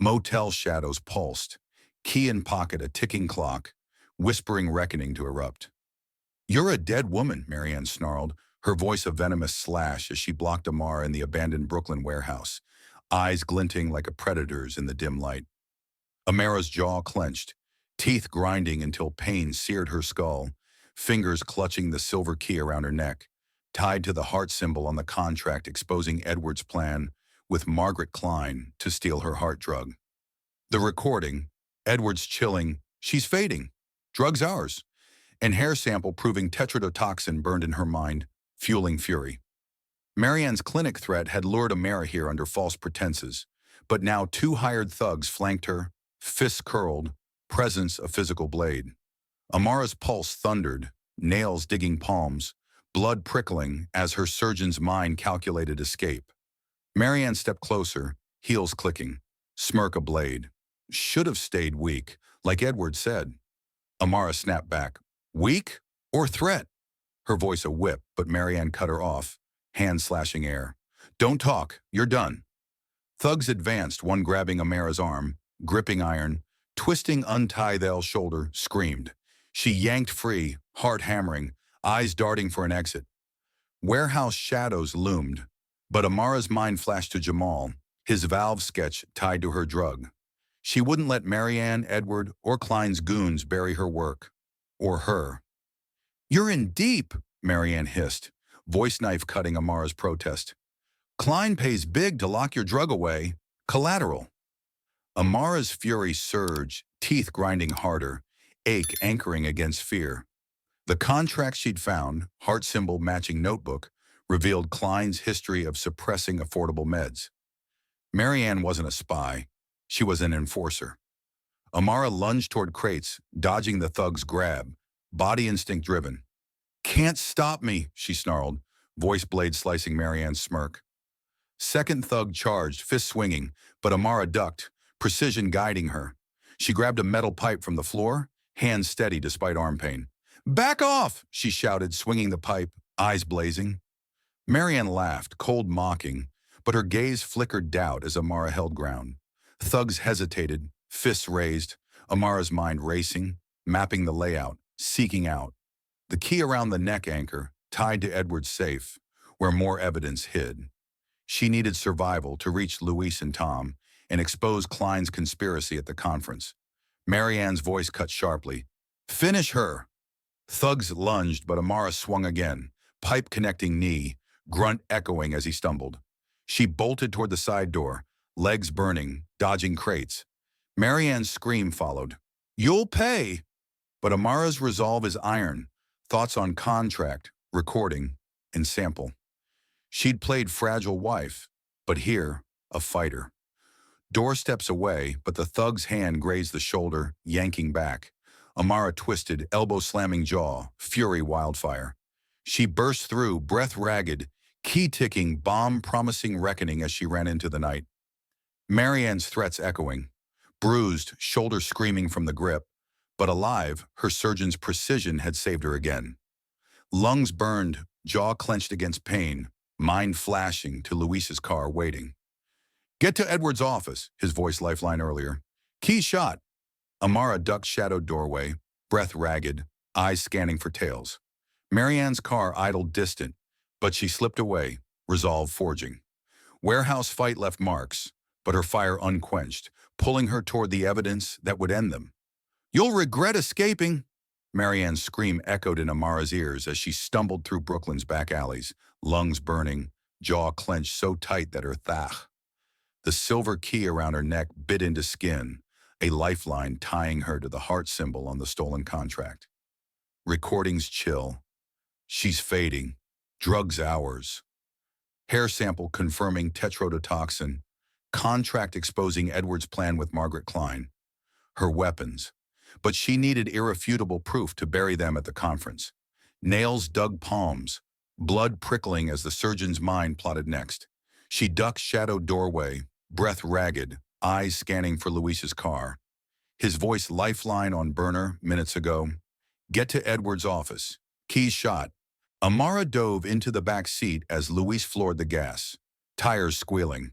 Motel shadows pulsed, key in pocket a ticking clock, whispering reckoning to erupt. You're a dead woman, Marianne snarled, her voice a venomous slash as she blocked Amara in the abandoned Brooklyn warehouse, eyes glinting like a predator's in the dim light. Amara's jaw clenched, teeth grinding until pain seared her skull, fingers clutching the silver key around her neck, tied to the heart symbol on the contract exposing Edward's plan with Margaret Klein to steal her heart drug. The recording, Edward's chilling, she's fading, drug's ours, and hair sample proving tetrodotoxin burned in her mind, fueling fury. Marianne's clinic threat had lured Amara here under false pretenses, but now two hired thugs flanked her, fists curled, presence a physical blade. Amara's pulse thundered, nails digging palms, blood prickling as her surgeon's mind calculated escape. Marianne stepped closer, heels clicking, smirk a blade. Should have stayed weak, like Edward said. Amara snapped back. Weak or threat? Her voice a whip, but Marianne cut her off, hand slashing air. Don't talk, you're done. Thugs advanced, one grabbing Amara's arm, gripping iron, twisting untie they'll shoulder, screamed. She yanked free, heart hammering, eyes darting for an exit. Warehouse shadows loomed, but Amara's mind flashed to Jamal, his valve sketch tied to her drug. She wouldn't let Marianne, Edward, or Klein's goons bury her work. Or her. You're in deep, Marianne hissed, voice knife cutting Amara's protest. Klein pays big to lock your drug away, collateral. Amara's fury surged, teeth grinding harder, ache anchoring against fear. The contract she'd found, heart symbol matching notebook, revealed Klein's history of suppressing affordable meds. Marianne wasn't a spy. She was an enforcer. Amara lunged toward crates, dodging the thug's grab, body instinct driven. Can't stop me, she snarled, voice blade slicing Marianne's smirk. Second thug charged, fist swinging, but Amara ducked, precision guiding her. She grabbed a metal pipe from the floor, hands steady despite arm pain. Back off, she shouted, swinging the pipe, eyes blazing. Marianne laughed, cold mocking, but her gaze flickered doubt as Amara held ground. Thugs hesitated, fists raised, Amara's mind racing, mapping the layout, seeking out. The key around the neck anchor, tied to Edward's safe, where more evidence hid. She needed survival to reach Luis and Tom and expose Klein's conspiracy at the conference. Marianne's voice cut sharply. Finish her! Thugs lunged, but Amara swung again, pipe connecting knee, grunt echoing as he stumbled. She bolted toward the side door, legs burning, dodging crates. Marianne's scream followed. You'll pay! But Amara's resolve is iron, thoughts on contract, recording, and sample. She'd played fragile wife, but here, a fighter. Door steps away, but the thug's hand grazed the shoulder, yanking back. Amara twisted, elbow-slamming jaw, fury wildfire. She burst through, breath ragged, key-ticking, bomb-promising reckoning as she ran into the night. Marianne's threats echoing. Bruised, shoulder screaming from the grip. But alive, her surgeon's precision had saved her again. Lungs burned, jaw clenched against pain, mind flashing to Luis's car waiting. Get to Edward's office, his voice lifeline earlier. Key shot. Amara ducked shadowed doorway, breath ragged, eyes scanning for tails. Marianne's car idled distant, but she slipped away, resolve forging. Warehouse fight left marks, but her fire unquenched, pulling her toward the evidence that would end them. You'll regret escaping! Marianne's scream echoed in Amara's ears as she stumbled through Brooklyn's back alleys, lungs burning, jaw clenched so tight that her thach. The silver key around her neck bit into skin, a lifeline tying her to the heart symbol on the stolen contract. Recordings chill. She's fading. Drugs hours. Hair sample confirming tetrodotoxin. Contract exposing Edward's plan with Margaret Klein. Her weapons. But she needed irrefutable proof to bury them at the conference. Nails dug palms, blood prickling as the surgeon's mind plotted next. She ducked shadowed doorway, breath ragged, eyes scanning for Luis's car. His voice lifeline on burner minutes ago. Get to Edward's office. Keys shot. Amara dove into the back seat as Luis floored the gas. Tires squealing.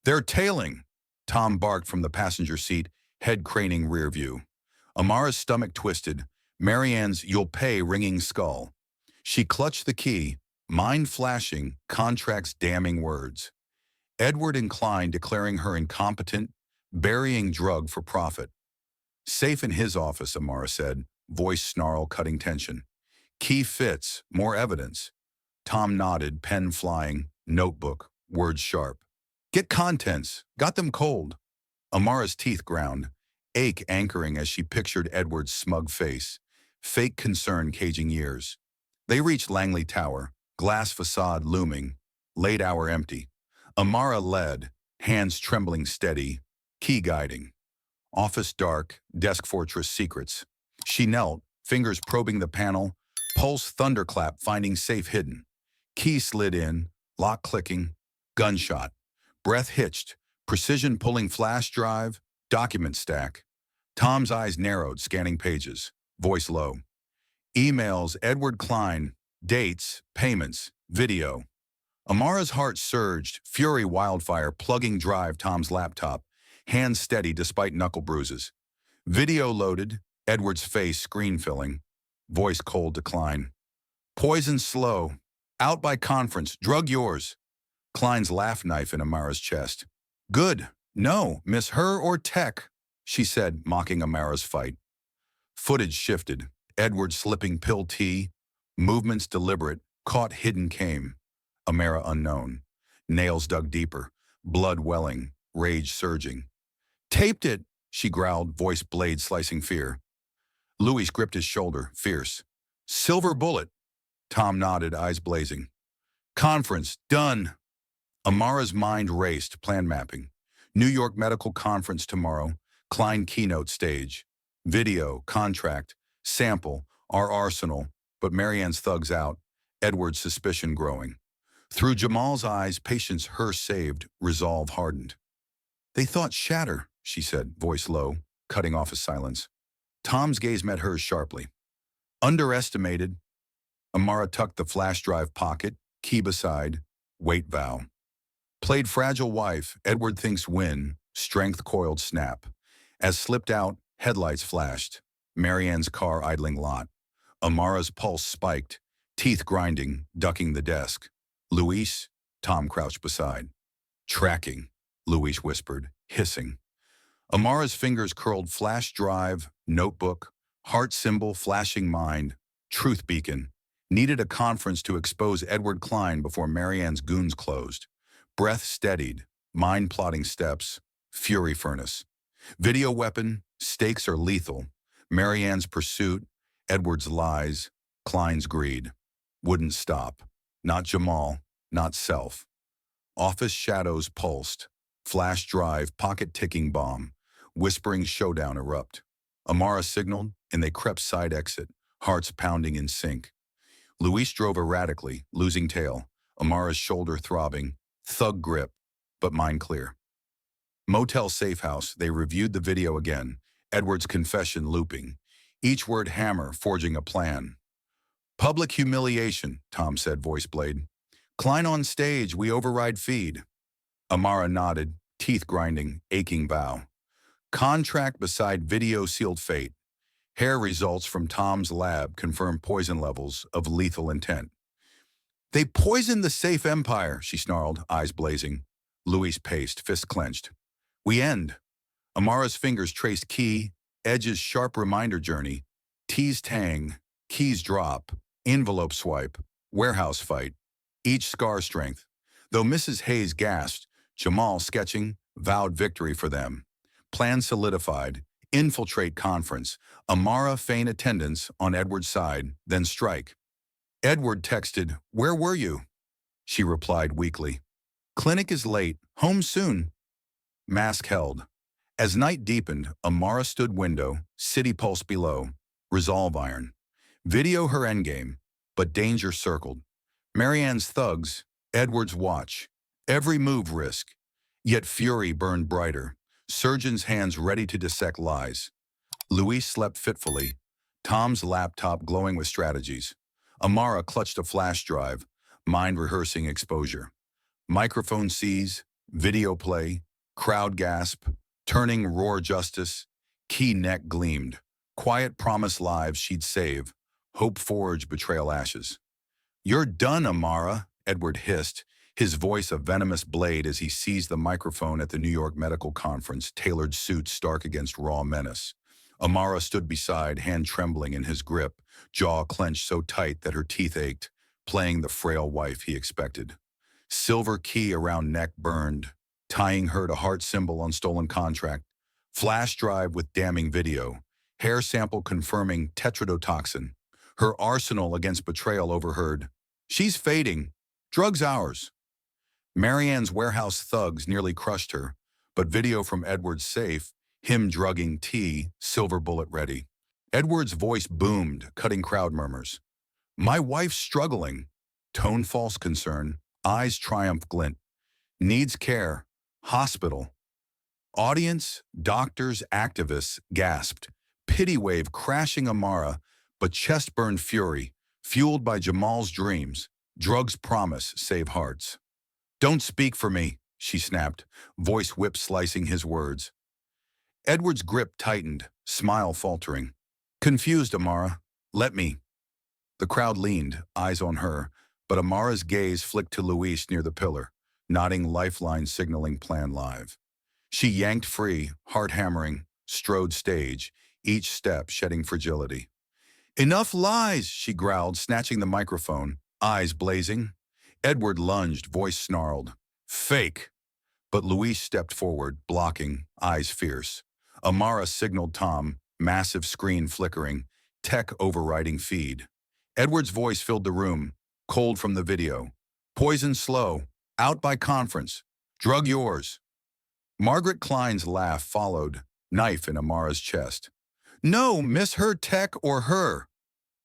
They're tailing! Tom barked from the passenger seat, head craning rear view. Amara's stomach twisted, Marianne's "you'll pay" ringing skull. She clutched the key, mind flashing, contract's damning words. Edward and Klein declaring her incompetent, burying drug for profit. Safe in his office, Amara said, voice snarl cutting tension. Key fits, more evidence. Tom nodded, pen flying, notebook, words sharp. Get contents, got them cold. Amara's teeth ground, ache anchoring as she pictured Edward's smug face, fake concern caging years. They reached Langley Tower, glass facade looming, late hour empty. Amara led, hands trembling steady, key guiding. Office dark, desk fortress secrets. She knelt, fingers probing the panel, pulse thunderclap finding safe hidden. Key slid in, lock clicking, gunshot. Breath hitched, precision pulling flash drive, document stack. Tom's eyes narrowed, scanning pages, voice low. Emails, Edward Klein, dates, payments, video. Amara's heart surged, fury wildfire plugging drive Tom's laptop, hands steady despite knuckle bruises. Video loaded, Edward's face screen filling, voice cold decline. Poison slow, out by conference, drug yours. Klein's laugh knife in Amara's chest. Good, no, miss her or tech, she said, mocking Amara's fight. Footage shifted, Edward slipping pill tea, movements deliberate, caught hidden came. Amara unknown. Nails dug deeper, blood welling, rage surging. Taped it, she growled, voice blade slicing fear. Louis gripped his shoulder, fierce. Silver bullet. Tom nodded, eyes blazing. Conference, done. Amara's mind raced, plan mapping. New York Medical Conference tomorrow, Klein keynote stage. Video, contract, sample, our arsenal, but Marianne's thugs out, Edward's suspicion growing. Through Jamal's eyes, patience her saved, resolve hardened. They thought shatter, she said, voice low, cutting off his silence. Tom's gaze met hers sharply. Underestimated. Amara tucked the flash drive pocket, key beside, wait vow. Played fragile wife, Edward thinks win, strength coiled snap. As slipped out, headlights flashed. Marianne's car idling lot. Amara's pulse spiked, teeth grinding, ducking the desk. Luis, Tom crouched beside. Tracking, Luis whispered, hissing. Amara's fingers curled flash drive, notebook, heart symbol, flashing mind, truth beacon. Needed a conference to expose Edward Klein before Marianne's goons closed. Breath steadied, mind plotting steps, fury furnace. Video weapon, stakes are lethal. Marianne's pursuit, Edward's lies, Klein's greed. Wouldn't stop. Not Jamal, not self. Office shadows pulsed. Flash drive, pocket ticking bomb. Whispering showdown erupt. Amara signaled, and they crept side exit, hearts pounding in sync. Luis drove erratically, losing tail. Amara's shoulder throbbing. Thug grip, but mind clear. Motel safe house, they reviewed the video again. Edward's confession looping. Each word hammer, forging a plan. Public humiliation, Tom said, voice blade. Klein on stage, we override feed. Amara nodded, teeth grinding, aching vow. Contract beside video sealed fate. Hair results from Tom's lab confirm poison levels of lethal intent. They poisoned the safe empire, she snarled, eyes blazing. Luis paced, fist clenched. We end. Amara's fingers traced key, edges sharp reminder journey. T's tang, keys drop, envelope swipe, warehouse fight. Each scar strength. Though Mrs. Hayes gasped, Jamal sketching, vowed victory for them. Plan solidified. Infiltrate conference. Amara feign attendance on Edward's side, then strike. Edward texted, "Where were you?" She replied weakly, "Clinic is late. Home soon." Mask held. As night deepened, Amara stood window, city pulse below. Resolve iron. Video her endgame, but danger circled. Marianne's thugs, Edward's watch. Every move risk. Yet fury burned brighter. Surgeon's hands ready to dissect lies. Luis slept fitfully, Tom's laptop glowing with strategies. Amara clutched a flash drive, mind rehearsing exposure. Microphone seize, video play, crowd gasp, turning roar justice. Key neck gleamed. Quiet promise lives she'd save. Hope forge betrayal ashes. You're done, Amara, Edward hissed, his voice a venomous blade as he seized the microphone at the New York Medical Conference, tailored suit stark against raw menace. Amara stood beside, hand trembling in his grip, jaw clenched so tight that her teeth ached, playing the frail wife he expected. Silver key around neck burned, tying her to heart symbol on stolen contract. Flash drive with damning video. Hair sample confirming tetrodotoxin. Her arsenal against betrayal overheard. She's fading. Drugs ours. Marianne's warehouse thugs nearly crushed her, but video from Edward's safe, him drugging T, silver bullet ready. Edward's voice boomed, cutting crowd murmurs. My wife's struggling. Tone false concern, eyes triumph glint. Needs care. Hospital. Audience, doctors, activists gasped. Pity wave crashing Amara, but chest burned fury, fueled by Jamal's dreams. Drugs promise save hearts. Don't speak for me, she snapped, voice whip slicing his words. Edward's grip tightened, smile faltering. Confused, Amara. Let me. The crowd leaned, eyes on her, but Amara's gaze flicked to Luis near the pillar, nodding lifeline signaling plan live. She yanked free, heart hammering, strode stage, each step shedding fragility. Enough lies, she growled, snatching the microphone, eyes blazing. Edward lunged, voice snarled. Fake. But Luis stepped forward, blocking, eyes fierce. Amara signaled Tom, massive screen flickering, tech overriding feed. Edward's voice filled the room, cold from the video. Poison slow, out by conference. Drug yours. Margaret Klein's laugh followed, knife in Amara's chest. No, miss her tech or her.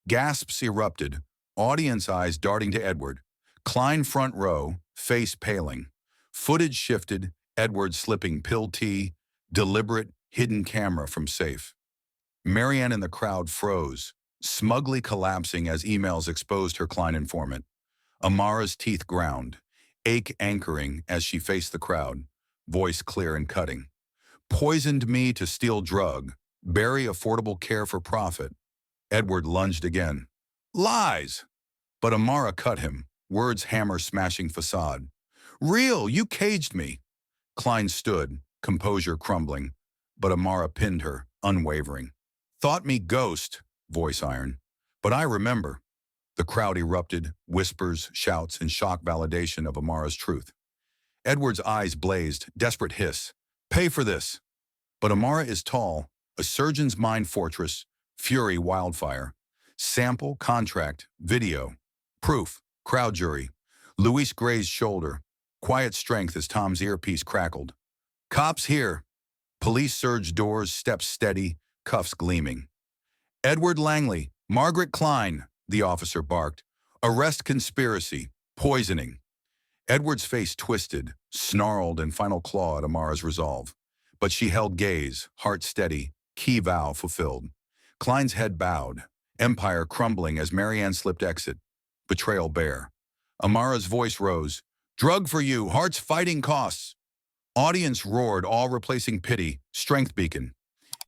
Gasps erupted, audience eyes darting to Edward. Klein front row, face paling. Footage shifted, Edward slipping pill tea, deliberate, hidden camera from safe. Marianne in the crowd froze, smugly collapsing as emails exposed her Klein informant. Amara's teeth ground, ache anchoring as she faced the crowd, voice clear and cutting. Poisoned me to steal drug, Bury affordable care for profit. Edward lunged again. Lies! But Amara cut him, words hammer-smashing facade. Real, you caged me. Klein stood, composure crumbling, but Amara pinned her, unwavering. Thought me ghost, voice iron. But I remember. The crowd erupted, whispers, shouts, and shock validation of Amara's truth. Edward's eyes blazed, desperate hiss. Pay for this. But Amara is tall, a surgeon's mind fortress, fury wildfire. Sample, contract, video. Proof, crowd jury. Luis grazed shoulder. Quiet strength as Tom's earpiece crackled. Cops here. Police surged doors, steps steady, cuffs gleaming. Edward Langley, Margaret Klein, the officer barked. Arrest conspiracy, poisoning. Edward's face twisted, snarled in final claw at Amara's resolve. But she held gaze, heart steady, key vow fulfilled. Klein's head bowed, empire crumbling as Marianne slipped exit. Betrayal bare. Amara's voice rose. Drug for you, heart's fighting costs. Audience roared, all replacing pity, strength beacon.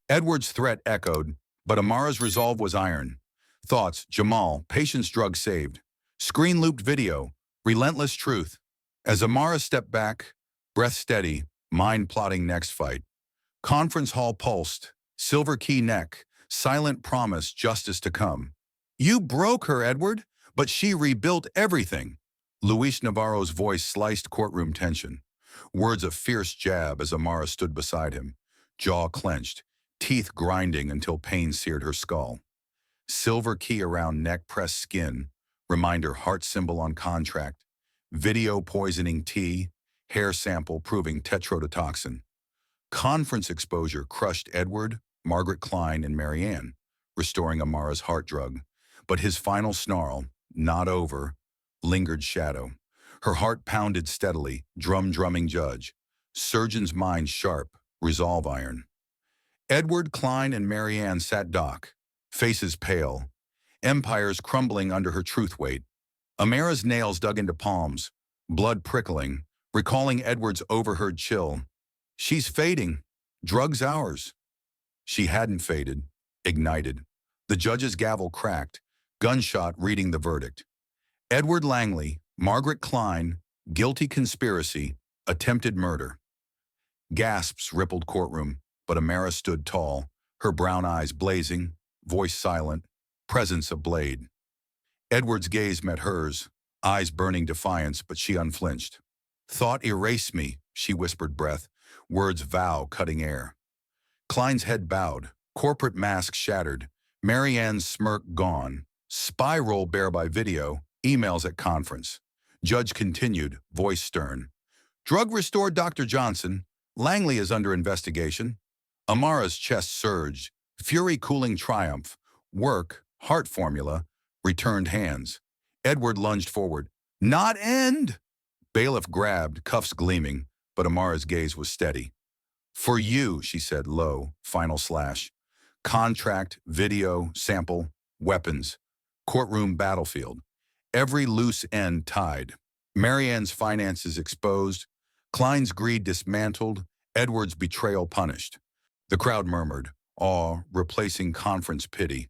Edward's threat echoed, but Amara's resolve was iron. Thoughts, Jamal, patient's drug saved. Screen-looped video, relentless truth. As Amara stepped back, breath steady, mind plotting next fight. Conference hall pulsed, silver key neck, silent promise justice to come. You broke her, Edward, but she rebuilt everything. Luis Navarro's voice sliced courtroom tension. Words of fierce jab as Amara stood beside him, jaw clenched, teeth grinding until pain seared her skull. Silver key around neck-pressed skin, reminder heart symbol on contract, video poisoning tea, hair sample proving tetrodotoxin. Conference exposure crushed Edward, Margaret Klein, and Marianne, restoring Amara's heart drug. But his final snarl, not over, lingered shadow. Her heart pounded steadily, drumming judge. Surgeon's mind sharp, resolve iron. Edward, Klein, and Marianne sat dock, faces pale, empires crumbling under her truth weight. Amara's nails dug into palms, blood prickling, recalling Edward's overheard chill. She's fading. Drug's ours. She hadn't faded, ignited. The judge's gavel cracked, gunshot reading the verdict. Edward Langley, Margaret Klein, guilty conspiracy, attempted murder. Gasps rippled courtroom, but Amara stood tall, her brown eyes blazing, voice silent, presence a blade. Edward's gaze met hers, eyes burning defiance, but she unflinched. Thought erase me, she whispered breath, words vow cutting air. Klein's head bowed, corporate mask shattered, Marianne's smirk gone, spy roll bare by video, emails at conference. Judge continued, voice stern. Drug restored Dr. Johnson. Langley is under investigation. Amara's chest surged, fury cooling triumph. Work, heart formula, returned hands. Edward lunged forward. Not end! Bailiff grabbed, cuffs gleaming, but Amara's gaze was steady. For you, she said low, final slash. Contract, video, sample, weapons. Courtroom battlefield. Every loose end tied. Marianne's finances exposed. Klein's greed dismantled. Edward's betrayal punished. The crowd murmured, awe replacing conference pity.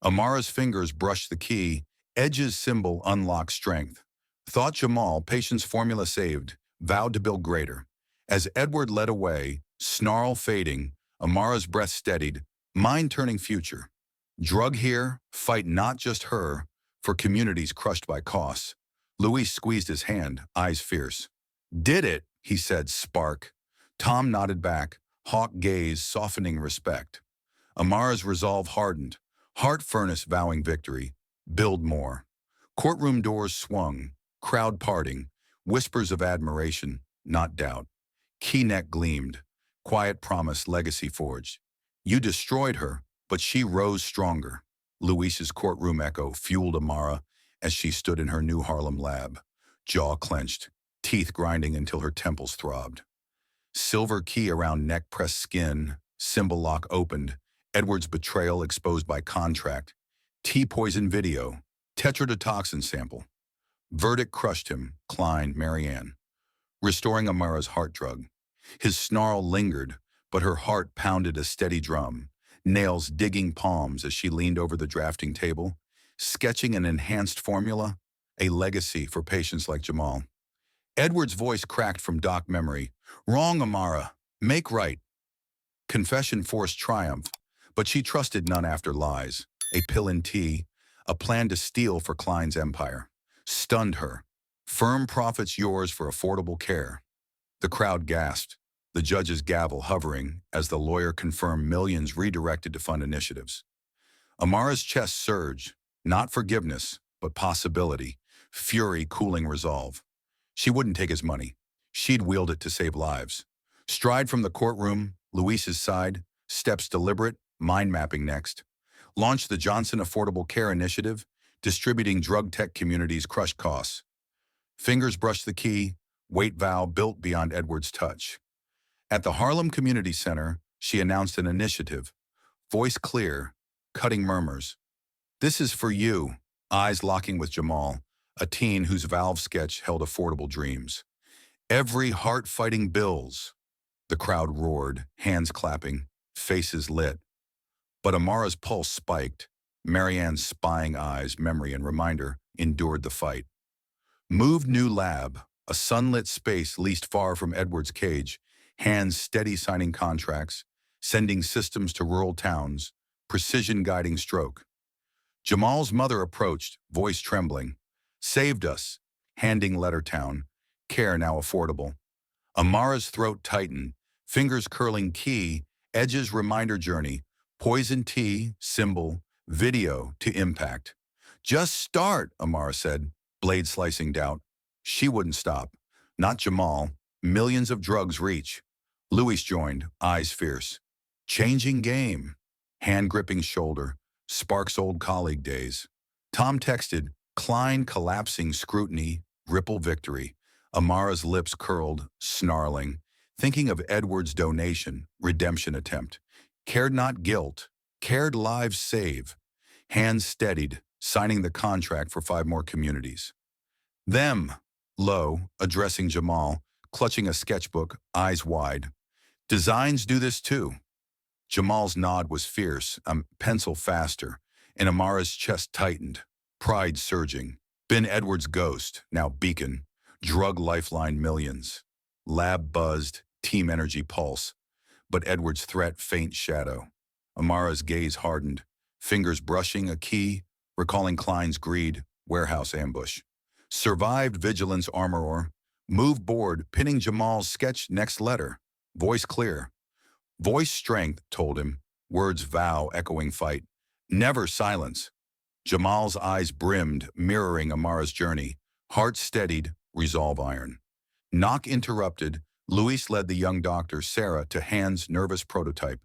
Amara's fingers brushed the key. Edge's symbol unlocked strength. Thought Jamal, patience formula saved, vowed to build greater. As Edward led away, snarl fading, Amara's breath steadied, mind turning future. Drug here, fight not just her, for communities crushed by costs. Luis squeezed his hand, eyes fierce. Did it, he said, spark. Tom nodded back, hawk gaze softening respect. Amara's resolve hardened, heart furnace vowing victory. Build more. Courtroom doors swung, crowd parting, whispers of admiration, not doubt. Key neck gleamed, quiet promise legacy forged. You destroyed her, but she rose stronger. Luis's courtroom echo fueled Amara as she stood in her new Harlem lab, jaw clenched, teeth grinding until her temples throbbed. Silver key around neck-pressed skin, symbol lock opened, Edward's betrayal exposed by contract, T-poison video, tetrodotoxin sample. Verdict crushed him, Klein, Marianne, restoring Amara's heart drug. His snarl lingered, but her heart pounded a steady drum. nails digging palms as she leaned over the drafting table, sketching an enhanced formula, a legacy for patients like Jamal. Edward's voice cracked from doc memory. Wrong, Amara. Make right. Confession forced triumph, but she trusted none after lies. A pill in tea, a plan to steal for Klein's empire. Stunned her. Firm profits yours for affordable care. The crowd gasped, the judge's gavel hovering as the lawyer confirmed millions redirected to fund initiatives. Amara's chest surged, not forgiveness, but possibility, fury cooling resolve. She wouldn't take his money. She'd wield it to save lives. Stride from the courtroom, Luis's side, steps deliberate, mind mapping next. Launch the Johnson Affordable Care Initiative, distributing drug tech communities' crushed costs. Fingers brush the key, weight vow built beyond Edward's touch. At the Harlem Community Center, she announced an initiative, voice clear, cutting murmurs. This is for you, eyes locking with Jamal, a teen whose valve sketch held affordable dreams. Every heart fighting bills. The crowd roared, hands clapping, faces lit. But Amara's pulse spiked. Marianne's spying eyes, memory and reminder, endured the fight. Moved new lab, a sunlit space leased far from Edward's cage, hands steady signing contracts, sending systems to rural towns, precision guiding stroke. Jamal's mother approached, voice trembling. Saved us, handing letter town, care now affordable. Amara's throat tightened, fingers curling key, edges reminder journey, poison tea, symbol, video to impact. Just start, Amara said, blade slicing doubt. She wouldn't stop. Not Jamal. Millions of drugs reach. Luis joined, eyes fierce. Changing game. Hand gripping shoulder. Sparks old colleague days. Tom texted, Klein collapsing scrutiny, ripple victory. Amara's lips curled, snarling, thinking of Edward's donation, redemption attempt. Cared not guilt, cared lives save. Hands steadied, signing the contract for 5 more communities. Them, low, addressing Jamal, clutching a sketchbook, eyes wide. Designs do this too. Jamal's nod was fierce, pencil faster, and Amara's chest tightened, pride surging. Been Edward's ghost, now beacon, drug lifeline millions. Lab buzzed, team energy pulse, but Edward's threat faint shadow. Amara's gaze hardened, fingers brushing a key, recalling Klein's greed, warehouse ambush. Survived vigilance armorer, moved board, pinning Jamal's sketch next letter. Voice clear. Voice strength, told him, words vow echoing fight. Never silence. Jamal's eyes brimmed, mirroring Amara's journey. Heart steadied, resolve iron. Knock interrupted, Luis led the young doctor, Sarah, to Hand's nervous prototype.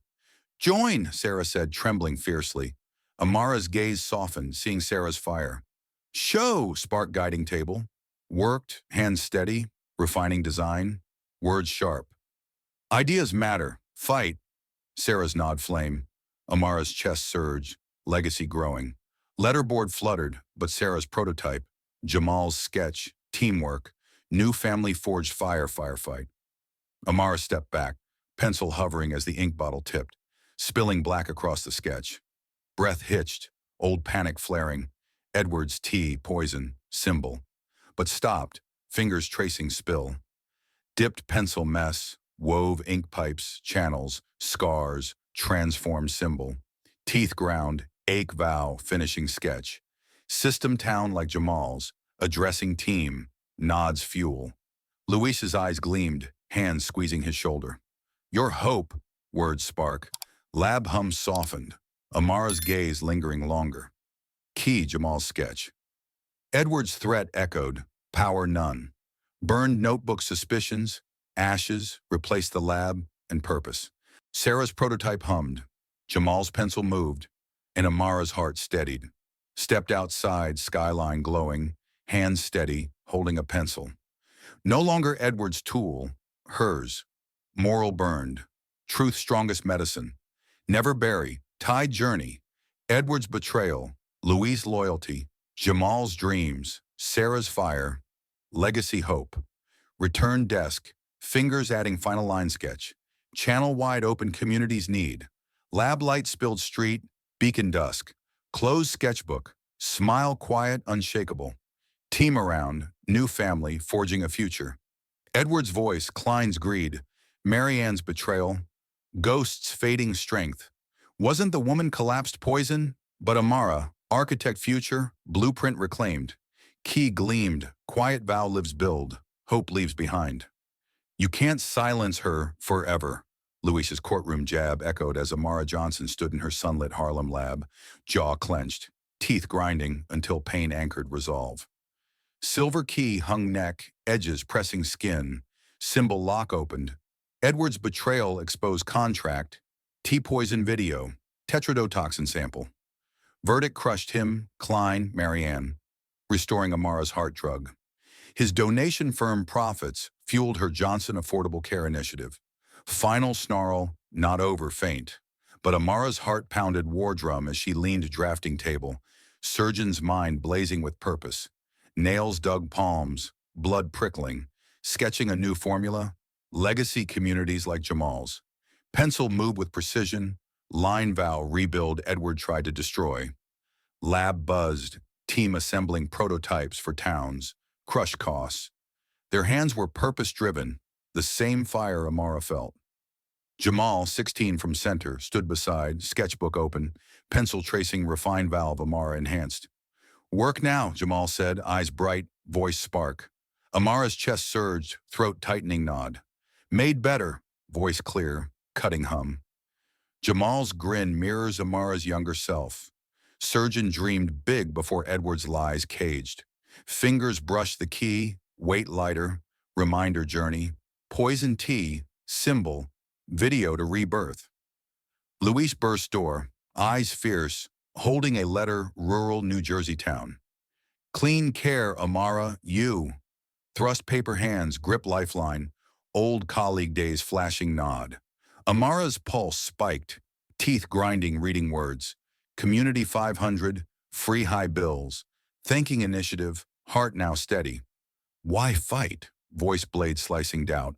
Join, Sarah said, trembling fiercely. Amara's gaze softened, seeing Sarah's fire. Show, spark guiding table. Worked, hands steady, refining design, words sharp. Ideas matter, fight. Sarah's nod flame. Amara's chest surged, legacy growing. Letterboard fluttered, but Sarah's prototype, Jamal's sketch, teamwork, new family forged firefight. Amara stepped back, pencil hovering as the ink bottle tipped, spilling black across the sketch. Breath hitched, old panic flaring. Edward's tea, poison, symbol. But stopped, fingers tracing spill. Dipped pencil mess, wove ink pipes, channels, scars, transformed symbol. Teeth ground, ache vow, finishing sketch. System town like Jamal's, addressing team, nods fuel. Luis's eyes gleamed, hands squeezing his shoulder. Your hope, words spark. Lab hum softened. Amara's gaze lingering longer. Key Jamal's sketch. Edward's threat echoed, power none. Burned notebook suspicions, ashes, replaced the lab, and purpose. Sarah's prototype hummed. Jamal's pencil moved, and Amara's heart steadied. Stepped outside, skyline glowing, hands steady, holding a pencil. No longer Edward's tool, hers. Moral burned. Truth's strongest medicine. Never bury, tide journey. Edward's betrayal, Luis' loyalty, Jamal's dreams, Sarah's fire, legacy hope. Return desk, fingers adding final line sketch. Channel wide open communities need. Lab light spilled street, beacon dusk. Closed sketchbook, smile quiet, unshakable. Team around, new family, forging a future. Edward's voice, Klein's greed. Marianne's betrayal. Ghost's fading strength. Wasn't the woman collapsed poison? But Amara, architect future, blueprint reclaimed. Key gleamed, quiet vow lives build, hope leaves behind. You can't silence her forever. Luis's courtroom jab echoed as Amara Johnson stood in her sunlit Harlem lab, jaw clenched, teeth grinding until pain anchored resolve. Silver key hung neck, edges pressing skin, symbol lock opened. Edward's betrayal exposed contract, T-poison video, tetrodotoxin sample. Verdict crushed him, Klein, Marianne, restoring Amara's heart drug. His donation firm profits fueled her Johnson Affordable Care Initiative. Final snarl, not over, faint. But Amara's heart pounded war drum as she leaned drafting table, surgeon's mind blazing with purpose. Nails dug palms, blood prickling, sketching a new formula, legacy communities like Jamal's. Pencil moved with precision, line vow rebuild Edward tried to destroy. Lab buzzed, team assembling prototypes for towns, crush costs. Their hands were purpose-driven, the same fire Amara felt. Jamal, 16 from center, stood beside, sketchbook open, pencil tracing refined valve Amara enhanced. Work now, Jamal said, eyes bright, voice spark. Amara's chest surged, throat tightening nod. Made better, voice clear, cutting hum. Jamal's grin mirrors Amara's younger self. Surgeon dreamed big before Edward's lies caged. Fingers brushed the key, weight lighter, reminder journey, poison tea, symbol, video to rebirth. Luis burst door, eyes fierce, holding a letter, rural New Jersey town. Clean care, Amara, you. Thrust paper hands, grip lifeline, old colleague days flashing nod. Amara's pulse spiked, teeth grinding reading words. Community 500, free high bills. Thanking initiative, heart now steady. Why fight? Voice blade slicing doubt.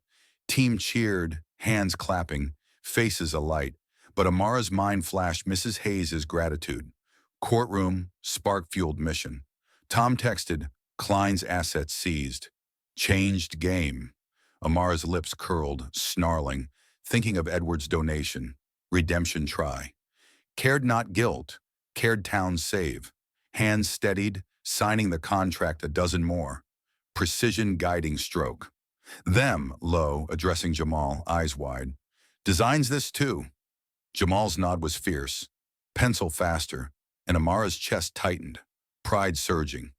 Team cheered, hands clapping, faces alight. But Amara's mind flashed Mrs. Hayes' gratitude. Courtroom, spark-fueled mission. Tom texted, Klein's assets seized. Changed game. Amara's lips curled, snarling, thinking of Edward's donation. Redemption try. Cared not guilt, cared town's save. Hands steadied, signing the contract a dozen more. Precision guiding stroke. Them, low, addressing Jamal, eyes wide. Designs this too. Jamal's nod was fierce. Pencil faster, and Amara's chest tightened. Pride surging.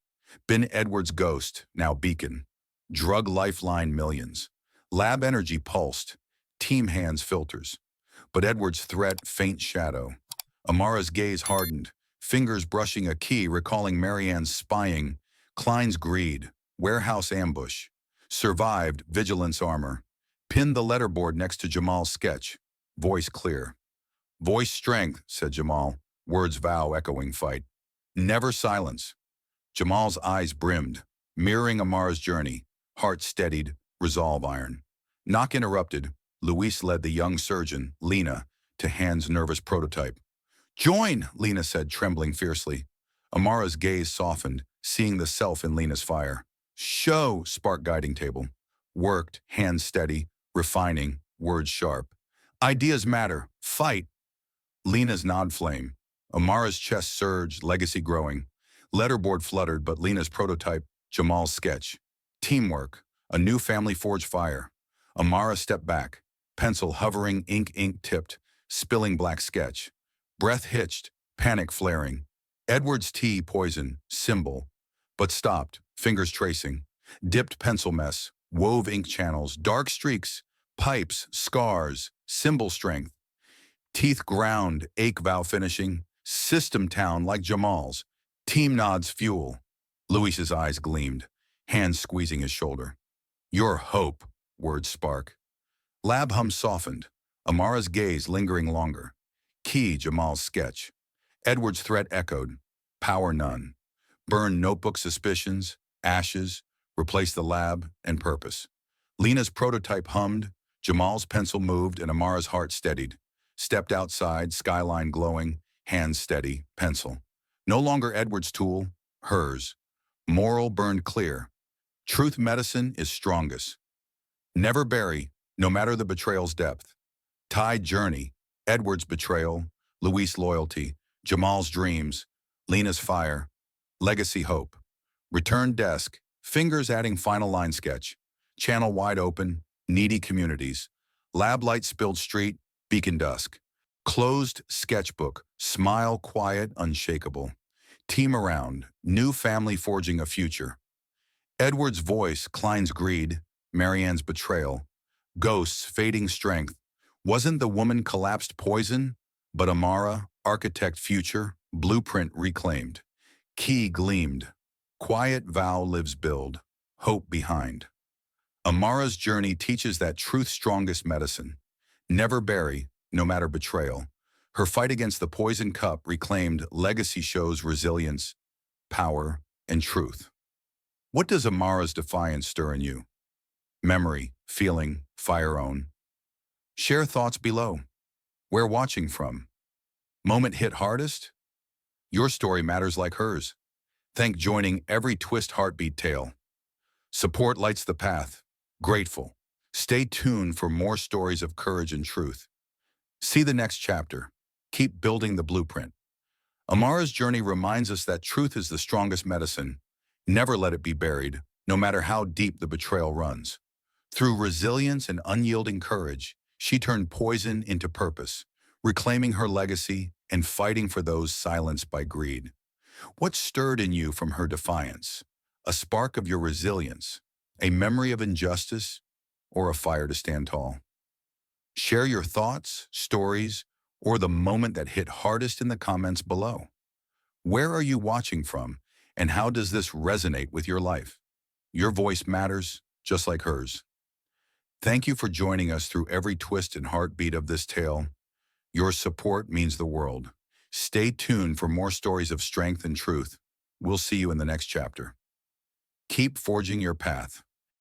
Been Edward's ghost, now beacon. Drug lifeline millions. Lab energy pulsed. Team hands filters. But Edward's threat, faint shadow. Amara's gaze hardened. Fingers brushing a key, recalling Marianne's spying. Klein's greed. Warehouse ambush. Survived, vigilance armor. Pinned the letterboard next to Jamal's sketch. Voice clear. Voice strength, said Jamal. Words vow echoing fight. Never silence. Jamal's eyes brimmed, mirroring Amara's journey. Heart steadied, resolve iron. Knock interrupted. Luis led the young surgeon, Lena, to Hand's nervous prototype. Join, Lena said, trembling fiercely. Amara's gaze softened, seeing the self in Lena's fire. Show, spark guiding table. Worked, hands steady, refining, words sharp. Ideas matter, fight. Lena's nod flame. Amara's chest surged, legacy growing. Letterboard fluttered, but Lena's prototype, Jamal's sketch. Teamwork, a new family forged fire. Amara stepped back, pencil hovering, ink tipped, spilling black sketch. Breath hitched, panic flaring. Edward's tea poison, symbol. But stopped, fingers tracing. Dipped pencil mess, wove ink channels, dark streaks, pipes, scars, symbol strength. Teeth ground, ache vow finishing. System town like Jamal's. Team nods fuel. Luis's eyes gleamed, hands squeezing his shoulder. Your hope, words spark. Lab hum softened, Amara's gaze lingering longer. Key, Jamal's sketch. Edward's threat echoed. Power none. Burn notebook suspicions, ashes, replace the lab, and purpose. Lena's prototype hummed, Jamal's pencil moved, and Amara's heart steadied. stepped outside, skyline glowing, hands steady, pencil. No longer Edward's tool, hers. Moral burned clear. Truth medicine is strongest. Never bury, no matter the betrayal's depth. Tide journey, Edward's betrayal, Louis' loyalty, Jamal's dreams, Lena's fire, legacy hope. Return desk, fingers adding final line sketch. Channel wide open, needy communities. Lab light spilled street, beacon dusk. Closed sketchbook, smile quiet, unshakable. Team around, new family forging a future. Edward's voice, Klein's greed, Marianne's betrayal. Ghosts, fading strength. Wasn't the woman collapsed poison, but Amara, architect future, blueprint reclaimed. Key gleamed. Quiet vow lives build, hope behind. Amara's journey teaches that truth's strongest medicine. Never bury, no matter betrayal. Her fight against the poison cup reclaimed legacy shows resilience, power, and truth. What does Amara's defiance stir in you? Memory, feeling, fire own. Share thoughts below. Where watching from? Moment hit hardest? Your story matters like hers. Thank joining every twist heartbeat tale. Support lights the path. Grateful. Stay tuned for more stories of courage and truth. See the next chapter. Keep building the blueprint. Amara's journey reminds us that truth is the strongest medicine. Never let it be buried, no matter how deep the betrayal runs. Through resilience and unyielding courage, she turned poison into purpose, reclaiming her legacy and fighting for those silenced by greed. What stirred in you from her defiance? A spark of your resilience, a memory of injustice, or a fire to stand tall? Share your thoughts, stories, or the moment that hit hardest in the comments below. Where are you watching from, and how does this resonate with your life? Your voice matters, just like hers. Thank you for joining us through every twist and heartbeat of this tale. Your support means the world. Stay tuned for more stories of strength and truth. We'll see you in the next chapter. Keep forging your path.